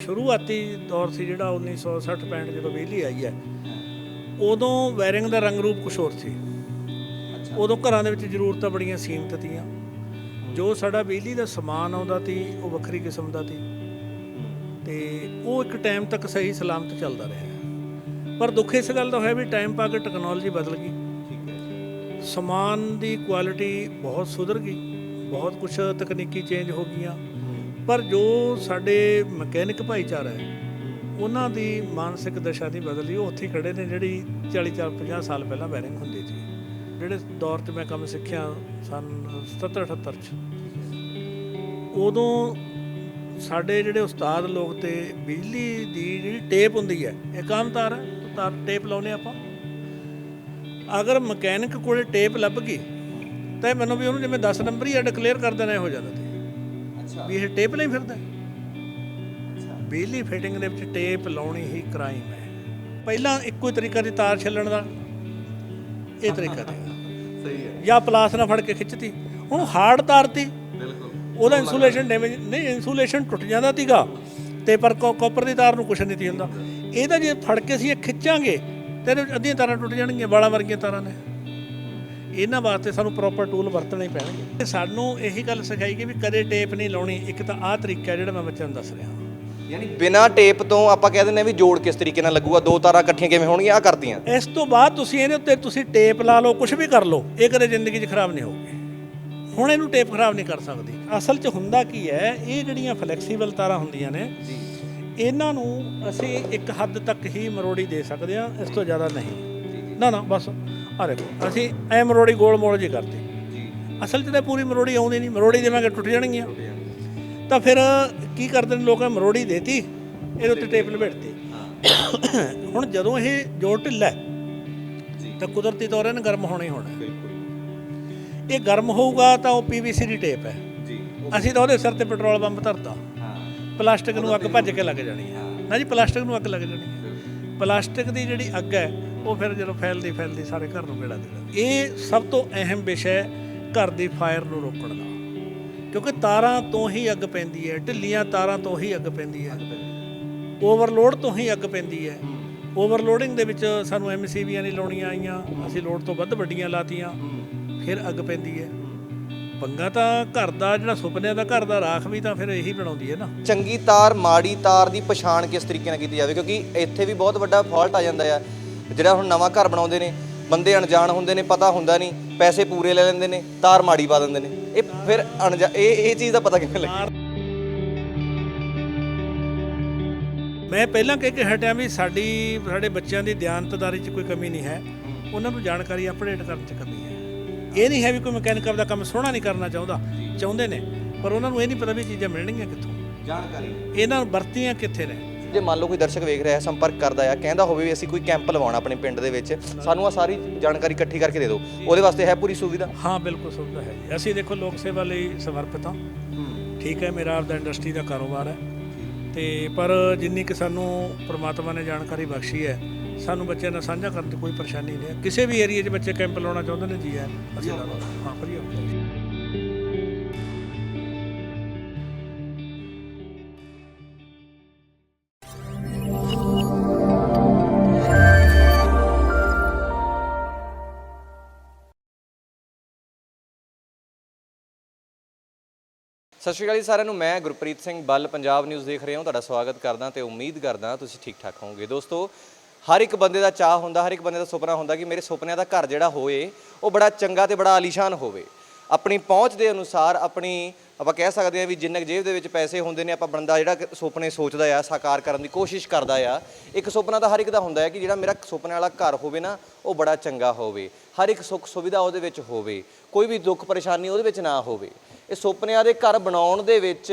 शुरुआती दौर से जोड़ा 1960-65 जो बिजली आई है उदों वायरिंग का रंग रूप कुछ होर सी। उदों घरां दे विच जरूरतां बड़ियां सीमित थीआं। जो साडा बिजली का समान आउंदा सी वो वक्खरी किस्म का सी ते वो एक टाइम तक सही सलामत चलदा रहा। पर दुख इस गल दा होया भी टाइम पा के टैक्नोलॉजी बदल गई, समान की क्वालिटी बहुत सुधर गई, बहुत कुछ तकनीकी चेंज हो गई। पर जो साडे मकैनिक भाईचारा है उन्हां दी मानसिक दशा नहीं बदली। वो उत्थे खड़े ने जिहड़ी 40-50 साल पहला वायरिंग हुंदी सी। जिहड़े दौर 'ਚ मैं काम सिੱਖਿਆ सन 77-78 'ਚ उदों साडे जिहड़े उस्ताद लोग ते बिजली दी जिहड़ी टेप हुंदी है, एक आम तार है, तार टेप लाउने आपां, अगर मकैनिक कोले टेप लभ गई तो मैनूं भी उहनूं जिवें 10 नंबर ही डिकलेयर कर देना हो जाता भी ਇਹ ਟੇਪ ਨਹੀਂ ਫਿਰਦਾ। ਬਿਜਲੀ ਫਿਟਿੰਗ ਦੇ ਵਿੱਚ ਟੇਪ ਲਾਉਣੀ ਹੀ ਕ੍ਰਾਈਮ ਹੈ। ਪਹਿਲਾਂ ਇੱਕੋ ਹੀ ਤਰੀਕਾ ਦੀ ਤਾਰ ਛੱਲਣ ਦਾ, ਇਹ ਤਰੀਕਾ ਤੇ ਸਹੀ ਹੈ, ਜਾਂ ਪਲਾਸ ਨਾਲ ਫੜ ਕੇ ਖਿੱਚਤੀ। ਹੁਣ ਹਾਰਡ ਤਾਰ ਤੀ, ਬਿਲਕੁਲ ਉਹਦਾ ਇਨਸੂਲੇਸ਼ਨ ਡੈਮੇਜ ਨਹੀਂ, ਇਨਸੂਲੇਸ਼ਨ ਟੁੱਟ ਜਾਂਦਾ ਸੀਗਾ ਤੇ ਪਰ ਕਾਪਰ ਦੀ ਤਾਰ ਨੂੰ ਕੁਛ ਨਹੀਂ ਤੀ ਹੁੰਦਾ। ਇਹਦਾ ਜੇ ਫੜ ਕੇ ਅਸੀਂ ਇਹ ਖਿੱਚਾਂਗੇ ਤੇ ਅੱਧੀਆਂ ਤਾਰਾਂ ਟੁੱਟ ਜਾਣਗੀਆਂ, ਵਾਲਾਂ ਵਰਗੀਆਂ ਤਾਰਾਂ ਨੇ। ਇਹਨਾਂ ਵਾਸਤੇ ਸਾਨੂੰ ਪ੍ਰੋਪਰ ਟੂਲ ਵਰਤਣੇ ਹੀ ਪੈਣਗੇ। ਸਾਨੂੰ ਇਹੀ ਗੱਲ ਸਿਖਾਈ ਕਿ ਵੀ ਕਦੇ ਟੇਪ ਨਹੀਂ ਲਾਉਣੀ। ਇੱਕ ਤਾਂ ਆਹ ਤਰੀਕਾ ਜਿਹੜਾ ਮੈਂ ਬੱਚਿਆਂ ਨੂੰ ਦੱਸ ਰਿਹਾ, ਯਾਨੀ ਬਿਨਾਂ ਟੇਪ ਤੋਂ ਆਪਾਂ ਕਹਿ ਦਿੰਦੇ ਆ ਵੀ ਜੋੜ ਕਿਸ ਤਰੀਕੇ ਨਾਲ ਲੱਗੂਗਾ, ਦੋ ਤਾਰਾਂ ਇਕੱਠੀਆਂ ਕਿਵੇਂ ਹੋਣਗੀਆਂ, ਆ ਕਰਦੀਆਂ। ਇਸ ਤੋਂ ਬਾਅਦ ਤੁਸੀਂ ਇਹਦੇ ਉੱਤੇ ਤੁਸੀਂ ਟੇਪ ਲਾ ਲਓ, ਕੁਝ ਵੀ ਕਰ ਲਓ, ਇਹ ਕਦੇ ਜ਼ਿੰਦਗੀ 'ਚ ਖਰਾਬ ਨਹੀਂ ਹੋਊਗੀ। ਹੁਣ ਇਹਨੂੰ ਟੇਪ ਖਰਾਬ ਨਹੀਂ ਕਰ ਸਕਦੀ। ਅਸਲ 'ਚ ਹੁੰਦਾ ਕੀ ਹੈ, ਇਹ ਜਿਹੜੀਆਂ ਫਲੈਕਸੀਬਲ ਤਾਰਾਂ ਹੁੰਦੀਆਂ ਨੇ ਇਹਨਾਂ ਨੂੰ ਅਸੀਂ ਇੱਕ ਹੱਦ ਤੱਕ ਹੀ ਮਰੋੜੀ ਦੇ ਸਕਦੇ ਹਾਂ, ਇਸ ਤੋਂ ਜ਼ਿਆਦਾ ਨਹੀਂ। ਨਾ ਬਸ ਆ ਦੇਖੋ ਅਸੀਂ ਐ ਮਰੋੜੀ ਗੋਲ ਮੋੜ ਜੀ ਕਰਤੀ, ਅਸਲ 'ਚ ਤਾਂ ਪੂਰੀ ਮਰੋੜੀ ਆਉਂਦੀ ਨਹੀਂ। ਮਰੋੜੀ ਦੇਵਾਂਗੇ ਟੁੱਟ ਜਾਣਗੀਆਂ। ਤਾਂ ਫਿਰ ਕੀ ਕਰਦੇ ਨੇ ਲੋਕ, ਮਰੋੜੀ ਦੇਤੀ, ਇਹਦੇ ਉੱਤੇ ਟੇਪ ਲਪੇਟਤੀ। ਹੁਣ ਜਦੋਂ ਇਹ ਜੋੜ ਢਿੱਲਾ ਤਾਂ ਕੁਦਰਤੀ ਤੌਰ 'ਤੇ ਗਰਮ ਹੋਣਾ ਹੀ ਹੋਣਾ। ਇਹ ਗਰਮ ਹੋਊਗਾ ਤਾਂ ਉਹ PVC ਦੀ ਟੇਪ ਹੈ। ਅਸੀਂ ਤਾਂ ਉਹਦੇ ਸਿਰ ਤੇ ਪੈਟਰੋਲ ਪੰਪ ਧਰਤਾ, ਪਲਾਸਟਿਕ ਨੂੰ ਅੱਗ ਭੱਜ ਕੇ ਲੱਗ ਜਾਣੀ ਹੈ ਨਾ ਜੀ, ਪਲਾਸਟਿਕ ਨੂੰ ਅੱਗ ਲੱਗ ਜਾਣੀ ਹੈ। ਪਲਾਸਟਿਕ ਦੀ ਜਿਹੜੀ ਅੱਗ ਹੈ ਉਹ ਫਿਰ ਜਦੋਂ ਫੈਲਦੀ ਸਾਰੇ ਘਰ ਨੂੰ ਗੇੜਾ ਦੇ ਦਿੰਦੀ। ਇਹ ਸਭ ਤੋਂ ਅਹਿਮ ਵਿਸ਼ਾ ਹੈ ਘਰ ਦੀ ਫਾਇਰ ਨੂੰ ਰੋਕਣ ਦਾ, ਕਿਉਂਕਿ ਤਾਰਾਂ ਤੋਂ ਹੀ ਅੱਗ ਪੈਂਦੀ ਹੈ, ਢਿੱਲੀਆਂ ਤਾਰਾਂ ਤੋਂ ਹੀ ਅੱਗ ਪੈਂਦੀ ਹੈ, ਓਵਰਲੋਡ ਤੋਂ ਹੀ ਅੱਗ ਪੈਂਦੀ ਹੈ। ਓਵਰਲੋਡਿੰਗ ਦੇ ਵਿੱਚ ਸਾਨੂੰ MCBਆਂ ਨਹੀਂ ਲਾਉਣੀਆਂ ਆਈਆਂ, ਅਸੀਂ ਲੋਡ ਤੋਂ ਵੱਧ ਵੱਡੀਆਂ ਲਾਤੀਆਂ, ਫਿਰ ਅੱਗ ਪੈਂਦੀ ਹੈ। ਪੰਗਾ ਤਾਂ ਘਰ ਦਾ ਜਿਹੜਾ ਸੁਪਨਿਆਂ ਦਾ ਘਰ ਦਾ ਰਾਖ ਵੀ ਤਾਂ ਫਿਰ ਇਹੀ ਬਣਾਉਂਦੀ ਹੈ ਨਾ। ਚੰਗੀ ਤਾਰ ਮਾੜੀ ਤਾਰ ਦੀ ਪਛਾਣ ਕਿਸ ਤਰੀਕੇ ਨਾਲ ਕੀਤੀ ਜਾਵੇ, ਕਿਉਂਕਿ ਇੱਥੇ ਵੀ ਬਹੁਤ ਵੱਡਾ ਫਾਲਟ ਆ ਜਾਂਦਾ ਆ। ਜਿਹੜਾ ਹੁਣ ਨਵਾਂ ਘਰ ਬਣਾਉਂਦੇ ਨੇ ਬੰਦੇ ਅਣਜਾਣ ਹੁੰਦੇ ਨੇ, ਪਤਾ ਹੁੰਦਾ ਨਹੀਂ, ਪੈਸੇ ਪੂਰੇ ਲੈ ਲੈਂਦੇ ਨੇ, ਤਾਰ ਮਾੜੀ ਪਾ ਦਿੰਦੇ ਨੇ। ਇਹ ਫਿਰ ਇਹ ਚੀਜ਼ ਦਾ ਪਤਾ ਕਿਵੇਂ ਲੱਗੇ? ਮੈਂ ਪਹਿਲਾਂ ਕਹਿ ਕੇ ਹਟਿਆ ਵੀ ਸਾਡੇ ਬੱਚਿਆਂ ਦੀ ਦਿਆਨਤਦਾਰੀ 'ਚ ਕੋਈ ਕਮੀ ਨਹੀਂ ਹੈ, ਉਹਨਾਂ ਨੂੰ ਜਾਣਕਾਰੀ ਅਪਡੇਟ ਕਰਨ 'ਚ ਕਮੀ ਹੈ। ਇਹ ਨਹੀਂ ਹੈ ਵੀ ਕੋਈ ਮਕੈਨਿਕ ਦਾ ਕੰਮ ਸੋਹਣਾ ਨਹੀਂ ਕਰਨਾ ਚਾਹੁੰਦੇ ਨੇ, ਪਰ ਉਹਨਾਂ ਨੂੰ ਇਹ ਨਹੀਂ ਪਤਾ ਵੀ ਚੀਜ਼ਾਂ ਮਿਲਣਗੀਆਂ ਕਿੱਥੋਂ, ਜਾਣਕਾਰੀ ਇਹਨਾਂ ਨੂੰ ਵਰਤੀਆਂ ਕਿੱਥੇ ਨੇ। ਜੇ ਮੰਨ ਲਓ ਕੋਈ ਦਰਸ਼ਕ ਵੇਖ ਰਿਹਾ, ਸੰਪਰਕ ਕਰਦਾ ਆ, ਕਹਿੰਦਾ ਹੋਵੇ ਵੀ ਅਸੀਂ ਕੋਈ ਕੈਂਪ ਲਵਾਉਣਾ ਆਪਣੇ ਪਿੰਡ ਦੇ ਵਿੱਚ, ਸਾਨੂੰ ਆ ਸਾਰੀ ਜਾਣਕਾਰੀ ਇਕੱਠੀ ਕਰਕੇ ਦੇ ਦਿਓ, ਉਹਦੇ ਵਾਸਤੇ ਹੈ ਪੂਰੀ ਸੁਵਿਧਾ? ਹਾਂ ਬਿਲਕੁਲ ਸੁਵਿਧਾ ਹੈ ਜੀ। ਅਸੀਂ ਦੇਖੋ ਲੋਕ ਸੇਵਾ ਲਈ ਸਮਰਪਿਤ ਹਾਂ, ਠੀਕ ਹੈ, ਮੇਰਾ ਆਪਦਾ ਇੰਡਸਟਰੀ ਦਾ ਕਾਰੋਬਾਰ ਹੈ ਤੇ ਪਰ ਜਿੰਨੀ ਕਿ ਸਾਨੂੰ ਪ੍ਰਮਾਤਮਾ ਨੇ ਜਾਣਕਾਰੀ ਬਖਸ਼ੀ ਹੈ, ਸਾਨੂੰ ਬੱਚਿਆਂ ਨਾਲ ਸਾਂਝਾ ਕਰਨ 'ਚ ਕੋਈ ਪਰੇਸ਼ਾਨੀ ਨਹੀਂ ਹੈ। ਕਿਸੇ ਵੀ ਏਰੀਏ 'ਚ ਬੱਚੇ ਕੈਂਪ ਲਾਉਣਾ ਚਾਹੁੰਦੇ ਨੇ ਜੀ ਹੈ, ਅਸੀਂ ਲਾ ਲਓ। ਹਾਂ ਵਧੀਆ। ਸਤਿ ਸ਼੍ਰੀ ਅਕਾਲ ਜੀ ਸਾਰਿਆਂ ਨੂੰ। ਮੈਂ ਗੁਰਪ੍ਰੀਤ ਸਿੰਘ ਬੱਲ ਪੰਜਾਬ ਨਿਊਜ਼ ਦੇਖ ਰਹੇ ਹਾਂ, ਤੁਹਾਡਾ ਸਵਾਗਤ ਕਰਦਾ ਤੇ ਉਮੀਦ ਕਰਦਾ ਤੁਸੀਂ ਠੀਕ ਠਾਕ ਹੋਵੋਗੇ। ਦੋਸਤੋ, ਹਰ ਇੱਕ ਬੰਦੇ ਦਾ ਚਾਹ ਹੁੰਦਾ, ਹਰ ਇੱਕ ਬੰਦੇ ਦਾ ਸੁਪਨਾ ਹੁੰਦਾ ਕਿ ਮੇਰੇ ਸੁਪਨਿਆਂ ਦਾ ਘਰ ਜਿਹੜਾ ਹੋਏ ਉਹ ਬੜਾ ਚੰਗਾ ਤੇ ਬੜਾ ਆਲੀਸ਼ਾਨ ਹੋਵੇ, ਆਪਣੀ ਪਹੁੰਚ ਦੇ ਅਨੁਸਾਰ, ਆਪਣੀ ਆਪਾਂ ਕਹਿ ਸਕਦੇ ਹਾਂ ਵੀ ਜਿੰਨੇ ਜੇਬ ਦੇ ਵਿੱਚ ਪੈਸੇ ਹੁੰਦੇ ਨੇ, ਆਪਾਂ ਬੰਦਾ ਜਿਹੜਾ ਸੁਪਨੇ ਸੋਚਦਾ ਆ, ਸਾਕਾਰ ਕਰਨ ਦੀ ਕੋਸ਼ਿਸ਼ ਕਰਦਾ ਆ। ਇੱਕ ਸੁਪਨਾ ਤਾਂ ਹਰ ਇੱਕ ਦਾ ਹੁੰਦਾ ਹੈ ਕਿ ਜਿਹੜਾ ਮੇਰਾ ਸੁਪਨੇ ਵਾਲਾ ਘਰ ਹੋਵੇ ਨਾ, ਉਹ ਬੜਾ ਚੰਗਾ ਹੋਵੇ, ਹਰ ਇੱਕ ਸੁੱਖ ਸੁਵਿਧਾ ਉਹਦੇ ਵਿੱਚ ਹੋਵੇ, ਕੋਈ ਵੀ ਦੁੱਖ ਪਰੇਸ਼ਾਨੀ ਉਹਦੇ ਵਿੱਚ ਨਾ ਹੋਵੇ। ਇਹ ਸੁਪਨਿਆਂ ਦੇ ਘਰ ਬਣਾਉਣ ਦੇ ਵਿੱਚ